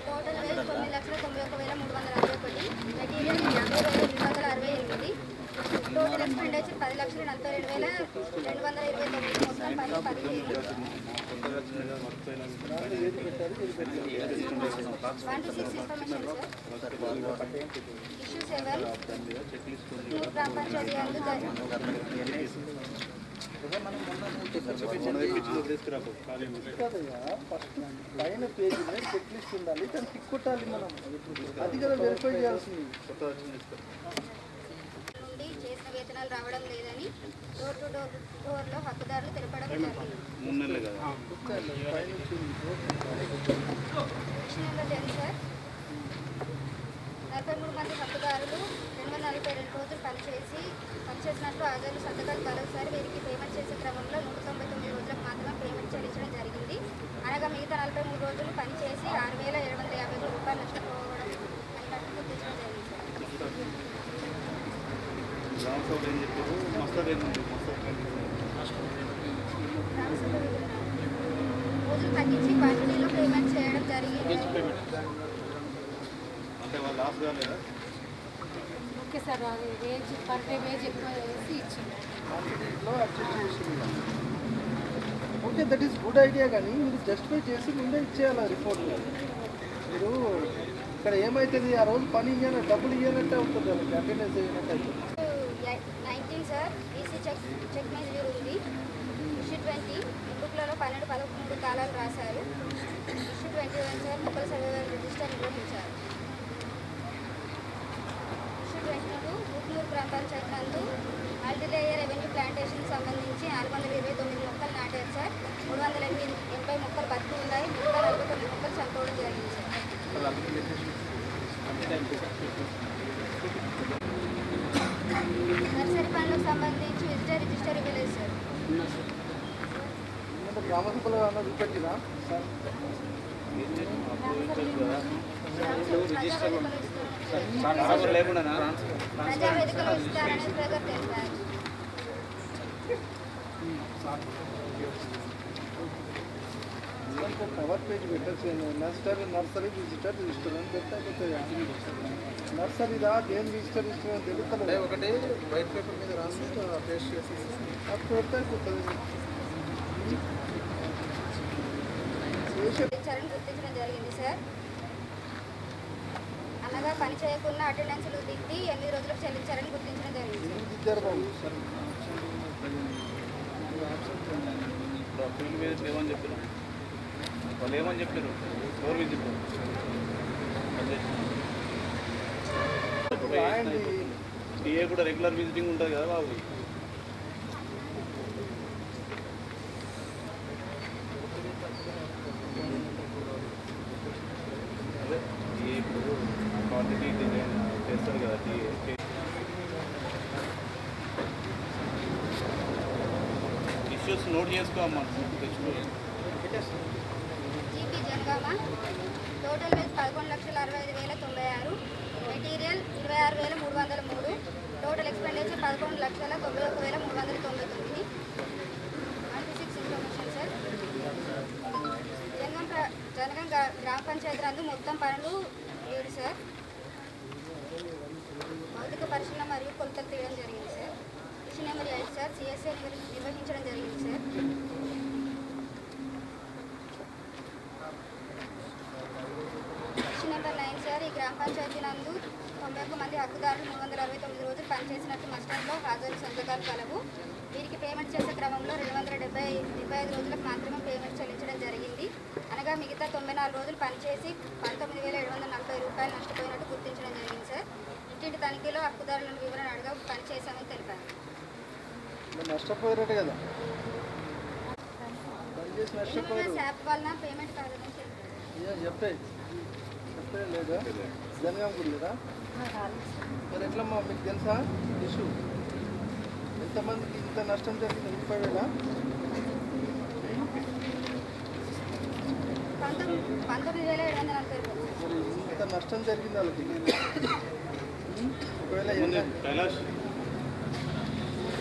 total wage 9,91,361. Material 50,268. Total expenditure 10,42,229. మొత్తం పని 15. 1-6 ఇన్ఫర్మేషన్ సార్. ఇష్యూ 7 గ్రామ పంచాయతీ అందు కదయ్యా, ఫస్ట్ పైన పేజీ మీద చెక్ లిస్ట్ ఉండాలి, దాన్ని టిక్ కొట్టాలి మనం. అది కదా వెరిఫై చేయాల్సింది. నుండి చేసిన వేతనాలు రావడం లేదని డోర్ టు డోర్లో హక్కుదారులు తెలపడం జరిగింది. Issue number 10 sir. 43 మంది హక్కుదారులు 242 రోజులు పనిచేసినట్లు హాజరు సంతకాలు మరోసారి వీరికి పేమెంట్ చేసే క్రమంలో 199 రోజులకు మాత్రమే పేమెంట్ చెల్లించడం జరిగింది. అనగా మిగతా 43 రోజులు పనిచేసి 6,753 రూపాయలు నష్టపోవడం అయినట్లు గుర్తించడం జరిగింది సార్. గ్రామ సభ ఏం చెప్పారు? మస్తర్ ఏముంది? మస్తర్ తగ్గించి క్వాంటిటీలో పేమెంట్ చేయడం జరిగింది. అంటే వాళ్ళు లాస్ కాలేదా? ఓకే సార్, అది వేజ్ పర్ డే వేజ్ ఎక్కువ వేసి ఇచ్చింది. క్వాంటిటీలో అడ్జస్ట్ చేసింది. Okay, that is good idea, కానీ మీరు జస్టిఫై చేసి ముందే ఇచ్చేయాలి రిపోర్ట్. మీరు ఇక్కడ ఏమవుతుంది, ఆ రోజు పని ఇవ్వాలి, డబ్బులు ఇవ్వాలంటే ఉంటుంది, వాళ్ళకి అటెండెన్స్ ఇవ్వాలంటే అవుతుంది. 19 సార్ ఈసీ చెక్ మెజూర్ ఉంది. ఇష్యూ 20 బుక్లలో 12-13 కాలాలు రాశారు. ఇష్యూ 21 సార్ మొక్కల సర్వేయర్ రిజిస్టర్ నిర్వహించారు. ఇష్యూ 22 ఉట్నూరు గ్రామ పంచాయతీ నందు మల్టీలేయర్ రెవెన్యూ ప్లాంటేషన్కి సంబంధించి 429 మొక్కలు నాటారు సార్. 380 మొక్కలు బతికి ఉన్నాయి. 149 మొక్కలు చనిపోవడం జరిగింది సార్. నర్సరీ పనులకు సంబంధించి విజిటర్ రిజిస్టర్ ఇవ్వలేదు సార్. గ్రామ సభలో ఏమన్నా చూపెట్టినా సార్? ప్రజావేదికలో ఇస్తారనే ప్రజలు తెలిపారు. కవర్ పేజ్ పెట్టచ్చు. నర్సరీ విజిటర్ రిజిస్టర్ అని పెడితే అయిపోతుంది. నర్సరీదా దేని రిజిస్టర్ ఇష్టం తెలుస్తుంది. ఒకటి వైట్ పేపర్ మీద రాసి పేస్ట్ చేసి అప్పుడు పెడితే అయిపోతుంది. చెల్లించారని గుర్తించడం జరిగింది సార్. అనగా పని చేయకుండా అటెండెన్స్లు దిద్ది 8 రోజులకు చెల్లించారని గుర్తించడం జరిగింది. ఫీల్డ్ విజిట్ ఏమని చెప్పారు? వాళ్ళు ఏమని చెప్పారు? స్టోర్ విజిట్ టీఏ కూడా రెగ్యులర్ విజిటింగ్ ఉంటుంది కదా బాబు. అదే ఇప్పుడు క్వాంటిటీ డిజైన్ చేస్తారు కదా టీఏ. ఇష్యూస్ నోట్ చేసుకోమ్మా, తెచ్చుకో. GP Jangam total wage 11,65,096. Material 26,303. Total expenditure 11,91,399. 26 information sir. Janagam గ్రామ పంచాయతీ నందు మొత్తం పనులు 7 సార్. భౌతిక పరిశీలన మరియు కొలతలు తీయడం జరిగింది sir. Issue number 8 sir CSA నిర్వహించడం జరిగింది సార్. ఇష్యూ నెంబర్ 9 సార్ ఈ గ్రామ పంచాయతీ నందు 91 మంది హక్కుదారులు 369 రోజులు పనిచేసినట్టు మస్టర్లో హాజరు సంతకాలు కలవు. వీరికి పేమెంట్ చేసే క్రమంలో 275 రోజులకు మాత్రమే పేమెంట్ చెల్లించడం జరిగింది. అనగా మిగతా 94 రోజులు పనిచేసి 19,740 రూపాయలు నష్టపోయినట్టు గుర్తించడం జరిగింది సార్. ఇంటింటి తనిఖీలో హక్కుదారులను వివరణ అడగా పనిచేశామని తెలిపారు. నష్టపోయారట కదా, పనిచేసి నష్టపోయారు. శాప్ వలన పేమెంట్ కాదని తెలిపారు. చెప్పే లేదా? జనగాం కూడా లేదా? మరి ఎట్లమ్మా మీకు తెలుసా ఇష్యూ? ఎంతమందికి ఇంత నష్టం జరిగింది? 30,000? 19,740 రూపాయలు. మరి ఇంత నష్టం జరిగింది వాళ్ళకి. ఒకవేళ కైలాష్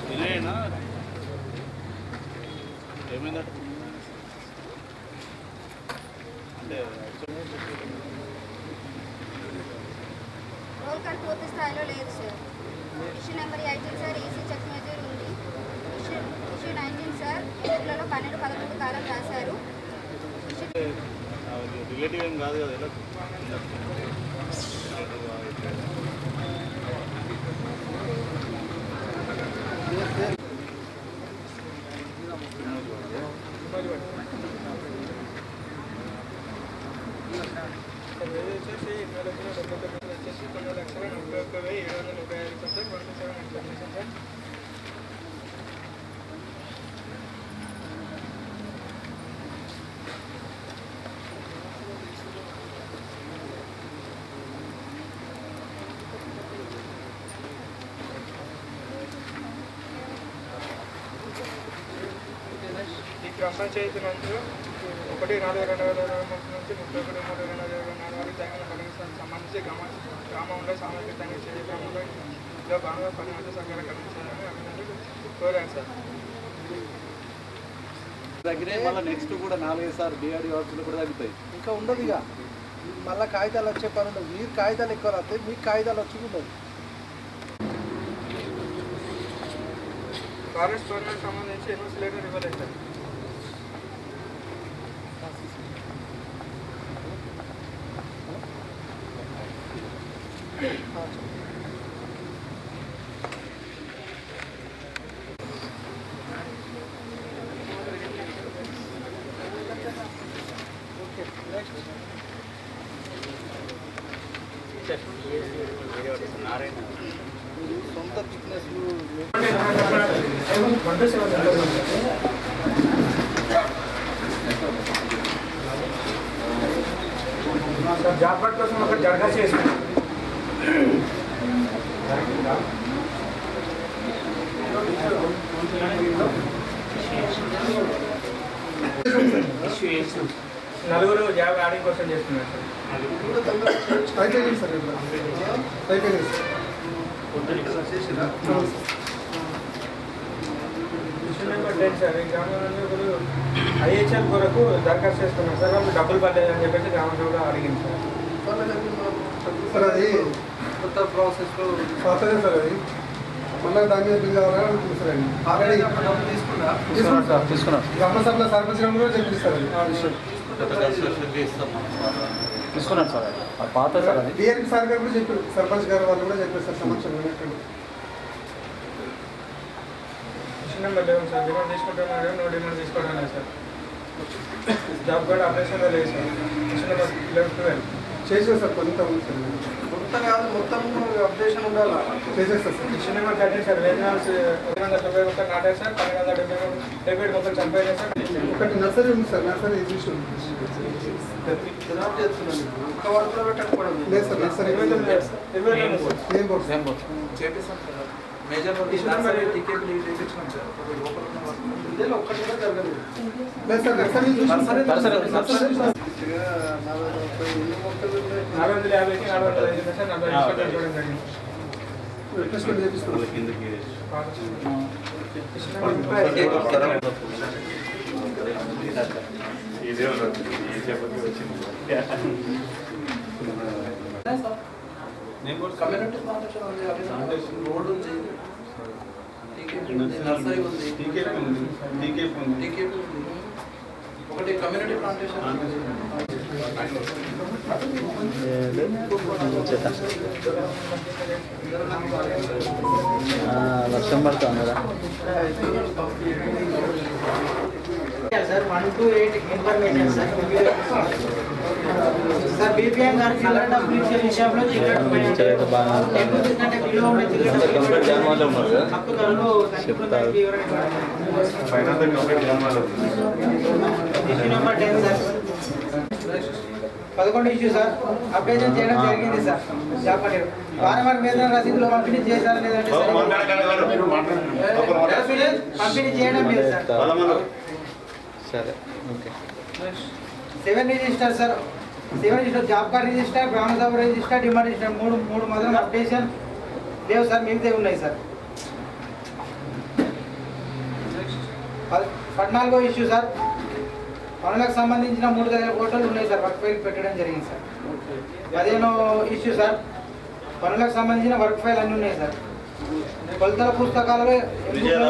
వినయేనా ఏమైందట? అంటే రోల్ కాల్ పూర్తి స్థాయిలో లేదు sir. Issue number 18 sir EC check measure ఉంది. ఇష్యూ 19 సార్ బుక్లలో 12-13 కాలం రాశారు. రిలేటివ్ ఏం కాదు కదా, ఎలా వచ్చేసి 20,79 వచ్చేసి 9,41,735 సార్. 1,700 సార్. ఈ గ్రామ పంచాయతీ నందు 1/4/2023 నుంచి 31/3/2024 వరకు తగిన పనికి సంబంధించి గ్రామంలో సామగ్రితంగా చేసే క్రమంలో భాగంగా 10 మంది సంఘాలు కలిగించాలని అభినందనలు కోరాను సార్. తగ్గితే మళ్ళీ నెక్స్ట్ కూడా 4-5 సార్లు డిఆర్డీ హాస్పిటల్ కూడా తగ్గుతాయి. ఇంకా ఉండదు ఇక మళ్ళీ కాగితాలు వచ్చే పని ఉండదు. మీరు కాగితాలు ఎక్కువ రాస్తాయి, మీకు కాగితాలు వచ్చి ఉండదు. ఫారెస్ట్ పర్మిట్ సంబంధించి ఎన్ఓసి లెటర్ ఇవ్వలేదు సార్. ఓకే నెక్స్ట్ సొంత థిక్నెస్లు జాబ్ కార్డ్ కోసం ఒక దరఖాస్తు చేసుకున్నాం. నలుగురు జాబ్ యాడింగ్ కోసం చేస్తున్నాం సార్. అయిపోయింది సార్, అయిపోయింది సార్. Machine number 10 sir. ఈ గ్రామంలో ఇప్పుడు ఐహెచ్ఎల్ కొరకు దరఖాస్తు చేసుకున్నాం సార్. వాళ్ళు డబ్బులు పడలేదని చెప్పేసి గ్రామంలో కూడా అడిగింది సార్. సార్ అది కొత్త ప్రాసెస్లో వస్తుంది సార్. అది మళ్ళీ దాని మీద బిల్ కావాలని అనుకుంటున్నారండి. ఆల్రెడీ తీసుకున్నారు సార్, తీసుకున్నారు. గ్రామసభలో సర్పంచ్ కూడా చెప్పిస్తారు ఆ విషయం. తీసుకున్నాను సార్. పాత సార్ అది డిఆర్పి సార్ గారు కూడా చెప్పారు, సర్పంచ్ గారు వాళ్ళు కూడా చెప్పారు సార్ సమక్షంలో. Mission number 11 sir. డిమాండ్ తీసుకుంటున్నారు, నో డిమాండ్ తీసుకోవడం లేదు సార్. జాబ్ కార్డ్ ఆపరేషన్లో లేదు సార్. మిషన్ నెంబర్ 11-12 చేసేది సార్. కొంత ఉంది సార్, కొంత కాదు మొత్తం అప్డేషన్ ఉండాలి. చేసేస్తారు సార్. Machine number 13 sir. వేతనాలు 191 నాటారు సార్. 1270 మొత్తం చంపేయాలి సార్. ఒకటి నర్సరీ ఉంది సార్, నర్సరీ ఎగ్జిబిషన్ ఒక్క వర్క్లో పెట్టకపోవడం లేదు సార్. నర్సరీ ఏం బోర్డు చేపిస్తాం సార్. మేజర్ ఒక్కటి కూడా జరగలేదు. లేదు సార్, నర్సరీ 450కి 405 సార్. 40 ఇవ్వడం జరిగింది. రిక్వెస్ట్ చేపిస్తున్నాం. మిషన్ నెంబర్ కమ్యూనిటీ రోడ్ ఉంది, నర్సరీ ఉంది, ఒకటి కమ్యూనిటీ ప్లాంటేషన్. వర్షం పడుతుంది కదా sir. 1 to 8 information sir. Sir BPM గారు చిల్లర డబ్బులు ఇచ్చే విషయంలో చిల్లర ఎందుకంటే బిలో ఉన్న చిల్లర హక్కుదారులు issue number 10 sir. 11 issue sir. Updation చేయడం జరిగింది సార్. చెప్పండి, వారం వేతన రసీదులు పంపిణీ చేశారా లేదంటే పంపిణీ చేయడం లేదు సార్. సరే okay. 7 register sir. 7 register job card register, గ్రామ సభ రిజిస్టర్, డిమాండ్ రిజిస్టర్ మూడు మాత్రం అప్డేషన్ లేవు సార్. మిగతా ఉన్నాయి సార్. 14వ issue sir. పనులకు సంబంధించిన 3,000 కోట్లు ఉన్నాయి సార్. వర్క్ ఫైల్ పెట్టడం జరిగింది సార్. 15వ ఇష్యూ సార్. పనులకు సంబంధించిన వర్క్ ఫైల్ అన్నీ ఉన్నాయి సార్. కొలతల పుస్తకాలలో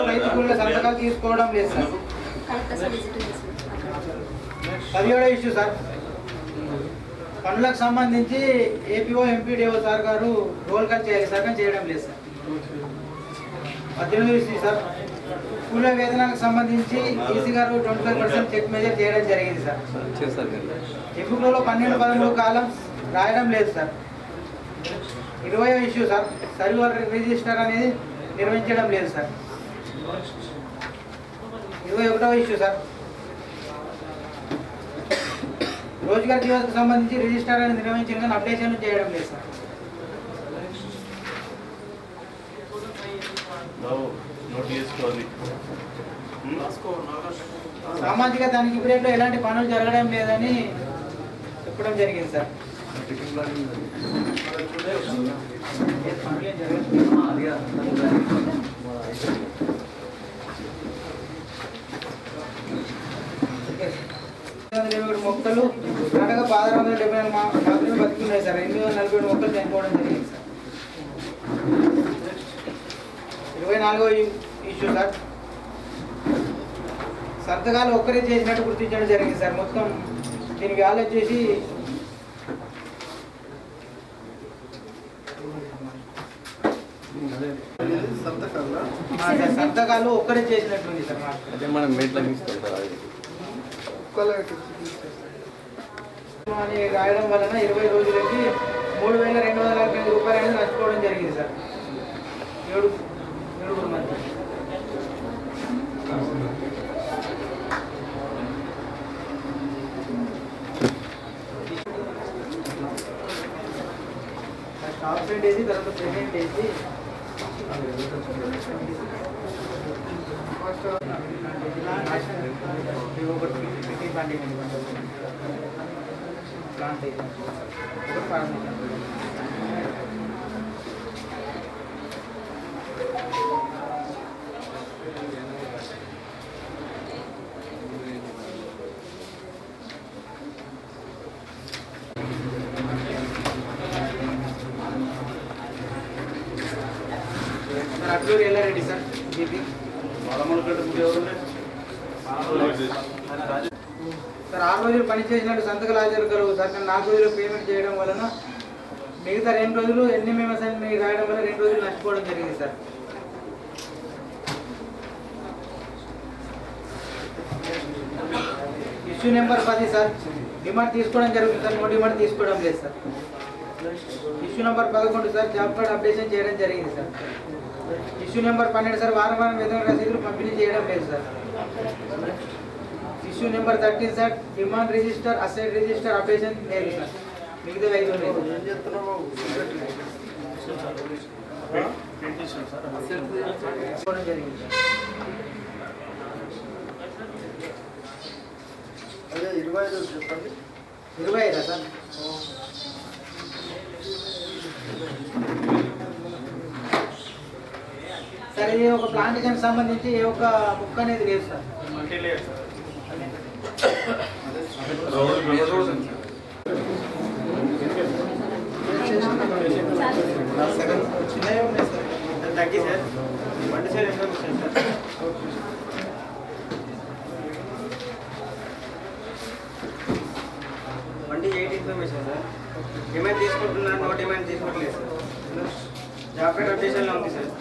రైతు కూలీల సంతకాలు తీసుకోవడం లేదు సార్. 17వ issue sir. పనులకు సంబంధించి ఏపీఓ ఎంపీడీఓ సార్ గారు రోల్ కాల్ చేయాలి సార్, కానీ చేయడం లేదు సార్. 18వ issue sir. కూలీల వేతనాలకు సంబంధించి ఈసీ గారు 25% చెక్ మెజర్ చేయడం జరిగింది సార్. చెప్పులలో 12-13 కాలం రాయడం లేదు సార్. 20వ ఇష్యూ సార్. సర్వర్ రిజిస్టర్ అనేది నిర్వహించడం లేదు సార్. 21వ ఇష్యూ సార్. రోజుగారి జీవనకు సంబంధించి రిజిస్టర్ అనేది నిర్వహించిన కానీ అప్డేషన్ చేయడం లేదు సార్. సామాజిక తనిఖీ పీరియడ్లో ఎలాంటి పనులు జరగడం లేదని చెప్పడం జరిగింది సార్. మొక్కలు అనగా 1674 మాత్రమే బతుకున్నాయి సార్. 847 మొక్కలు చనిపోవడం జరిగింది సార్. 24వ ఇష్యూ సార్, సంతకాలు ఒక్కరే చేసినట్టు గుర్తించడం జరిగింది సార్. మొత్తం దీని వ్యాల్యూ వచ్చేసి సంతకాలు ఒక్కరే చేసినట్టుంది సార్. అని రాయడం వలన 20 రోజులకి 3,245 రూపాయలు అనేది నచ్చుకోవడం జరిగింది సార్. 7 మంది. ఆబ్సెంట్ వేసి తర్వాత ప్రెసెంట్ వేసి Atluru Yellareddy sir GP sir. 6 రోజులు పని చేసినట్టు సంతకాలు హాజరు కలుగు సార్. కానీ 4 రోజులు పేమెంట్ చేయడం వలన మిగతా 2 రోజులు ఎన్ని మేమస్ అని రాయడం వల్ల 2 రోజులు నష్టపోవడం జరిగింది sir. Issue number 10 sir, demand తీసుకోవడం జరుగుతుంది సార్. నో డిమాండ్ తీసుకోవడం లేదు sir. Issue number 11 sir, job card updation చేయడం జరిగింది సార్. ఇష్యూ నెంబర్ 12 సార్, వారం వేతన రసీదులు పంపిణీ చేయడం లేదు sir. Issue number 13 sir, demand register asset register updation లేదు సార్. మిగతా 5 లేదు. జరిగింది సార్. అదే 25 చెప్పండి. 25 సార్. సార్ ఇది ఒక ప్లాంటేషన్ సంబంధించి ఏ ఒక్క ముక్క అనేది లేదు సార్. చిన్నవి ఉన్నాయి సార్. తగ్గి సార్. బండి సైడ్ ఎంత వస్తుంది సార్? బండి 8 ఇన్ఫర్మేషన్ సార్. డిమాండ్ తీసుకుంటున్నారు, నో డిమాండ్ తీసుకోవట్లేదు సార్. జాబ్ కార్డ్ అప్డేషన్లో ఉంది సార్.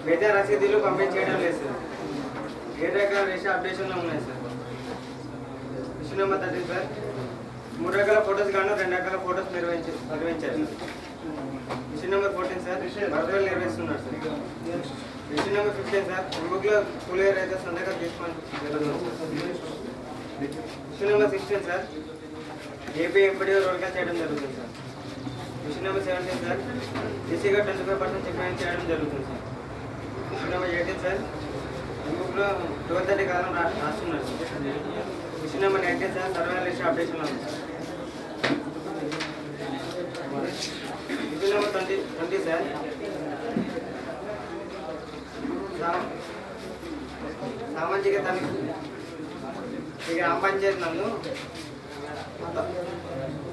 వేతన రసీదులు పంపిణీ చేయడం లేదు సార్. 7 రకాల రేషన్ అప్డేషన్లో ఉన్నాయి సార్. ఇష్యూ నెంబర్ 13 సార్, 3 రకాల ఫొటోస్ గాను 2 రకాల ఫొటోస్ నిర్వహించారు. ఇష్యూ నెంబర్ 14 సార్, వర్చువల్ నిర్వహిస్తున్నారు సార్. ఇష్యూ నెంబర్ 15 సార్, బుక్లో కూలియర్ అయితే సంతకాలు తీసుకొని జరుగుతుంది. Issue number 16 sir, AP MPDO రోడ్గా చేయడం జరుగుతుంది సార్. ఇష్యూ నెంబర్ 17 సార్, ఈసీగా 25% చెక్ చేయడం జరుగుతుంది సార్. ఇష్యూ నెంబర్ 18 సార్, బుక్లో 12:30 కాలం రాస్తున్నారు sir. Issue number 19 sir, survey list అప్డేషన్లో ఉంది సార్. ఇష్యూ నెంబర్ 20 సార్, సామాజిక తనిఖీ ఈ గ్రామ పంచాయతీ నందు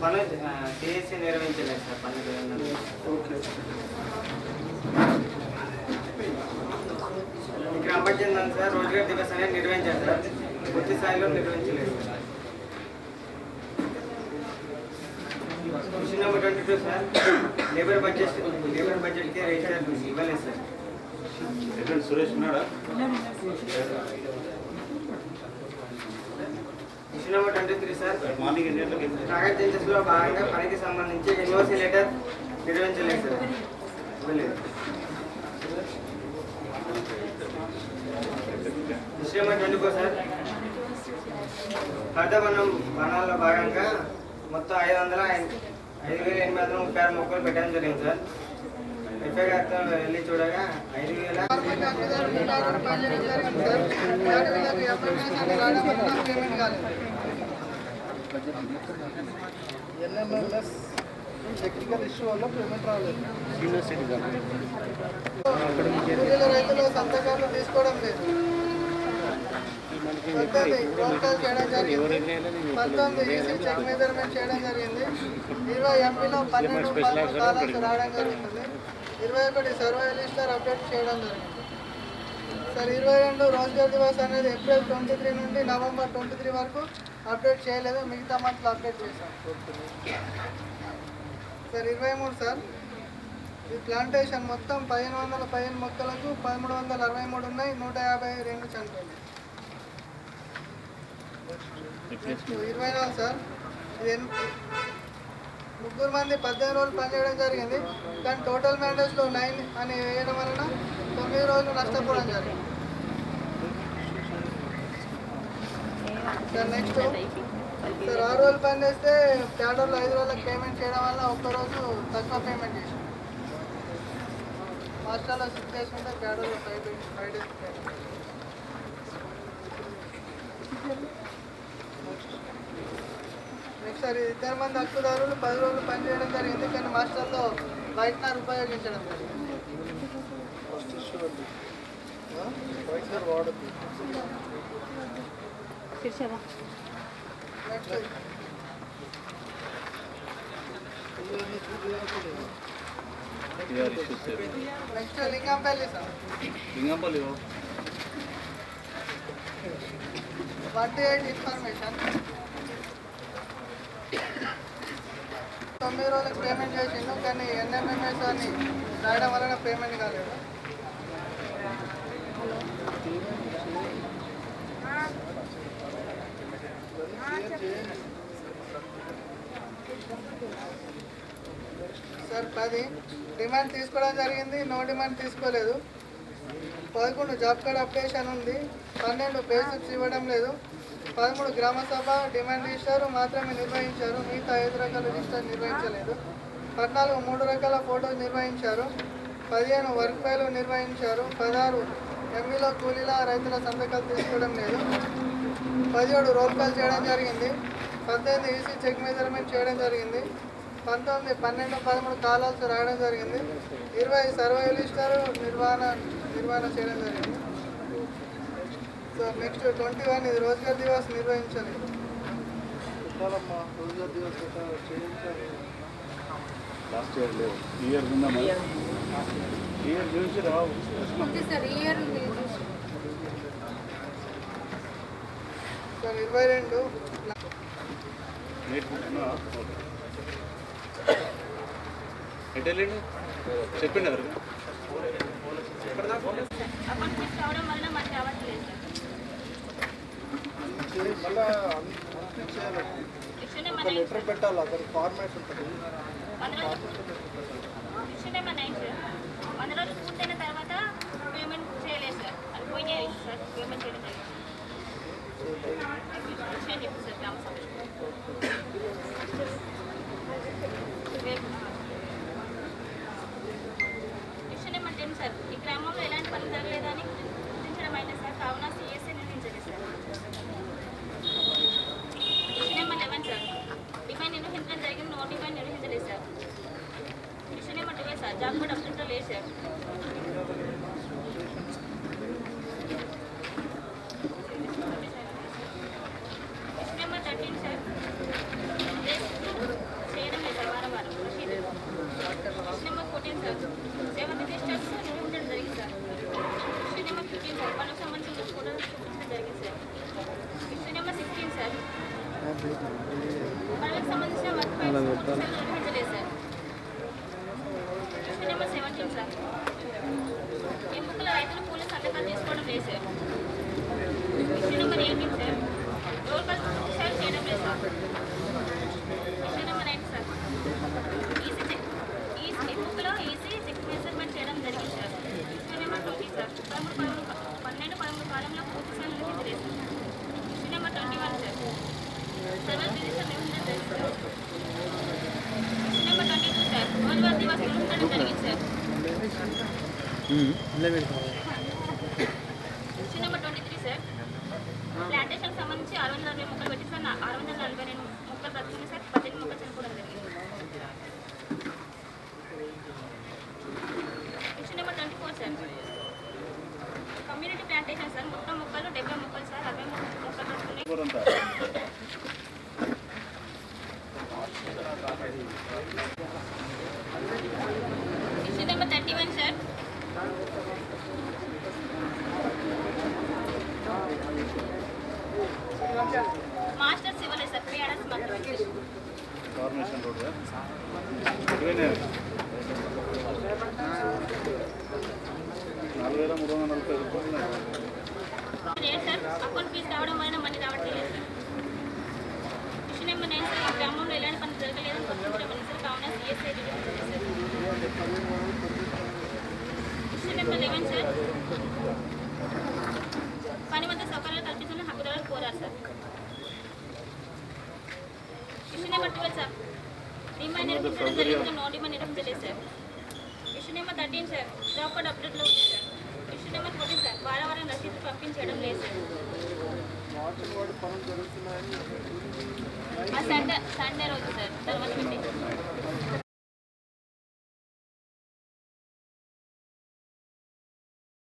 పనులు టీఎస్సీ నిర్వహించలేదు సార్. పనులు ఈ గ్రామ పంచాయతీ నందు సార్ రోజ్గార్ దివస్ అనేది నిర్వహించారు సార్. పూర్తి స్థాయిలో నిర్వహించలేదు sir. Issue number 22 sir, labour బడ్జెట్కి రిజిస్టర్ ఇవ్వలేదు సార్. సురేష్ ఉన్నాడా? ఇష్యూ నెంబర్ 23 సార్, మార్నింగ్ ఎన్ని గంటలకి? కాగజ్ చేంజెస్లో భాగంగా పనికి సంబంధించి ఎన్ఓసీ లెటర్ నిర్వహించలేదు సార్. ఇవ్వలేదు. ఇష్యూ నెంబర్ 24 సార్, వనాల్లో భాగంగా మొత్తం 5,836 మొక్కలు పెట్టడం జరిగింది సార్. ఎఫ్ఐ గారితో వెళ్ళి చూడగా 5,000 ఎన్ఎంఎంఎస్ టెక్నికల్ ఇష్యూ వల్ల పేమెంట్ రాలేదు. రైతుల సంతకాలు తీసుకోవడం లేదు. రోల్ కాల్ చేయడం జరిగింది. 19 ఈసీ చెక్ మెజర్మెంట్ చేయడం జరిగింది. 20 ఎంపీలో 12 కాలాలు రావడం జరుగుతుంది. 21 సర్వే లిస్టర్ అప్డేట్ చేయడం జరిగింది. సార్ 22 రోజ్గార్ దివస్ అనేది ఏప్రిల్ 23 నుండి నవంబర్ 23 వరకు అప్డేట్ చేయలేదు, మిగతా మంత్లో అప్డేట్ చేశాం. సార్ 23 సార్ ఈ ప్లాంటేషన్ మొత్తం 1515 మొక్కలకు 1363 ఉన్నాయి, 152 చనిపోయినాయి. 24 సార్ ఇది 3 మంది 18 రోజులు పనిచేయడం జరిగింది, కానీ టోటల్ మ్యాండేట్స్లో 9 అని వేయడం వలన 9 రోజులు నష్టపోవడం జరిగింది. సార్ నెక్స్ట్ సార్ 6 రోజులు పని చేస్తే క్యాడర్లో 5 రోజులకు పేమెంట్ చేయడం వల్ల ఒక్కరోజు తక్కువ పేమెంట్ చేసాం. హాస్టల్లో 6 డేస్ ఉంటే క్యాడర్లో 5 డేస్ పేమెంట్. నెక్స్ట్ సార్ 2 మంది హక్కుదారులు 10 రోజులు పనిచేయడం జరిగింది, కానీ మాస్టర్లో వైట్నర్ ఉపయోగించడం జరిగింది. వైట్నర్ వాడద్దు. నెక్స్ట్ లింగంపల్లి సార్ 48 ఇన్ఫర్మేషన్ 9 రోజులకు పేమెంట్ చేసిండు, కానీ ఎన్ఎంఎంఎస్ అని రాయడం వలన పేమెంట్ కాలేదు. సార్ 10 డిమాండ్ తీసుకోవడం జరిగింది, నో డిమాండ్ తీసుకోలేదు. 11 జాబ్ కార్డ్ అప్డేషన్ ఉంది, 12 బేసిక్స్ ఇవ్వడం లేదు, 13 గ్రామ సభ డిమాండ్ రిజిస్టర్ మాత్రమే నిర్వహించారు, మిగతా 5 రకాల రిజిస్టర్ నిర్వహించలేదు. 14 3 రకాల ఫోటోలు నిర్వహించారు, 15 వర్క్ ఫైలు నిర్వహించారు, 16 ఎంఈలో కూలీల రైతుల సంతకాలు తీసుకోవడం లేదు, 17 రోల్ కాల్ చేయడం జరిగింది, 18 ఈసీ చెక్ మెజర్మెంట్ చేయడం జరిగింది, 19 12 13 కాలాల్స్ రాయడం జరిగింది, 20 సర్వే లిస్టర్ నిర్వహణ చేయడం జరిగింది. సో నెక్స్ట్ 21 ఇది రోజ్గార్ దివస్ నిర్వహించాలి. రోజ్గార్ దివస్ చేయించాలి. లాస్ట్ ఇయర్ లేవు, ఈ ఇయర్ ఉందా? ఈ ఇయర్ చూసి రావు సార్ ఈ ఇయర్ సార్ 22 నేర్చుకుంటున్నా. ఎటు వెళ్ళండి చెప్పిండి ఎవరు మళ్ళీ లెటర్ పెట్టాలి, అక్కడ ఫార్మాట్ ఉంటుంది. రోజు పూర్తయిన తర్వాత పేమెంట్ చేయలేదు సార్, అది పోయినాయి సార్, పేమెంట్ చేయడం జరిగింది సార్. గ్రామ సభ విషయం ఏమంటే సార్, ఈ గ్రామంలో ఎలాంటి పని జరగలేదని గుర్తించడం అయినా సార్, కావున సిఎస్ఏ నిర్వహించలేదు సార్. విషయం నెంబర్ 11 సార్, డిమాండ్ నిర్వహించడం జరిగింది, నో డిమాండ్ నిర్వహించలేదు సార్. విషయం నెంబర్ 12 సార్, జాబ్ కూడా అప్డేట్లో లేదు సార్. విషయం నెంబర్ 13 సార్, చేయడం లేదు సార్, వారం వారం ప్రొసీజర్. విషయం నెంబర్ 14 సార్, 7 రిజిస్టర్స్ నిర్వహించడం జరిగింది సార్. విషయం నెంబర్ 15 సార్, పనులకు సంబంధించిన ఫోటోలు చూపించడం జరిగింది సార్. విషయం నెంబర్ 16 సార్, పనులకు సంబంధించిన వర్క్ ఫైల్స్ నిర్వహించలేదు సార్. విషయం నెంబర్ 17 సార్, ఈ బుక్ల రైతులు పూలు సంతకాలు తీసుకోవడం లేదు సార్. విషయం number 18 sir, roll call sir చేయడం లేదు సార్. విషయం నెంబర్ 9 సార్, ఈ బుక్లో ఈసీ చెక్ మెజర్మెంట్ చేయడం జరిగింది సార్. విషయం నెంబర్ 20 సార్, 12 కాలంలో పూర్తి సార్ నిర్వహించలేదు సార్. విషయం నెంబర్ 21 సార్, సర్వే రిజిస్టర్ నిర్వహించడం జరిగింది సార్. విషయం నెంబర్ 22 సార్, రోజ్గార్ దివస్ నిర్వహించడం జరిగింది సార్. విషయం నెంబర్ 23 సార్, ప్లాంటేషన్ సంబంధించి 640 మొక్కలు పెట్టి సార్ 642 మొక్కలు బ్రతుకున్నాయి సార్, 18 మొక్కలు చనిపోవడం జరిగింది. విషయం number 24 sir, community plantation sir, మొత్తం మొక్కలు 70 మొక్కలు సార్, 60 4 అంతా. Issue number 31 sir. Master civil sir PRS master formation road 4,340 రూపాయలు. లేదు సార్, అకౌంట్ ఫీజు రావడం వలన మనీ రావట్లేదు సార్. ఇష్యూ నెంబర్ 9 సార్, ఈ గ్రామంలో ఎలాంటి పని జరగలేదని గుర్తించడం సార్, కావున సిఎస్ఐ ఇష్యూ నెంబర్ 11 సార్, పని వద్ద సౌకర్యాలు కల్పించిన హక్కుదారులు కోరారు sir. Issue number 12 sir, demand నిర్మించడం జరిగింది, నో డిమాండ్ నిర్మించలేదు sir. Issue number 13 sir, job card అప్డేట్లో ఉంది సార్. ఇష్యూ నెంబర్ 14 సార్, వారం రసీదు పంపించడం లేదు సార్. సండే రోజు సార్, తర్వాత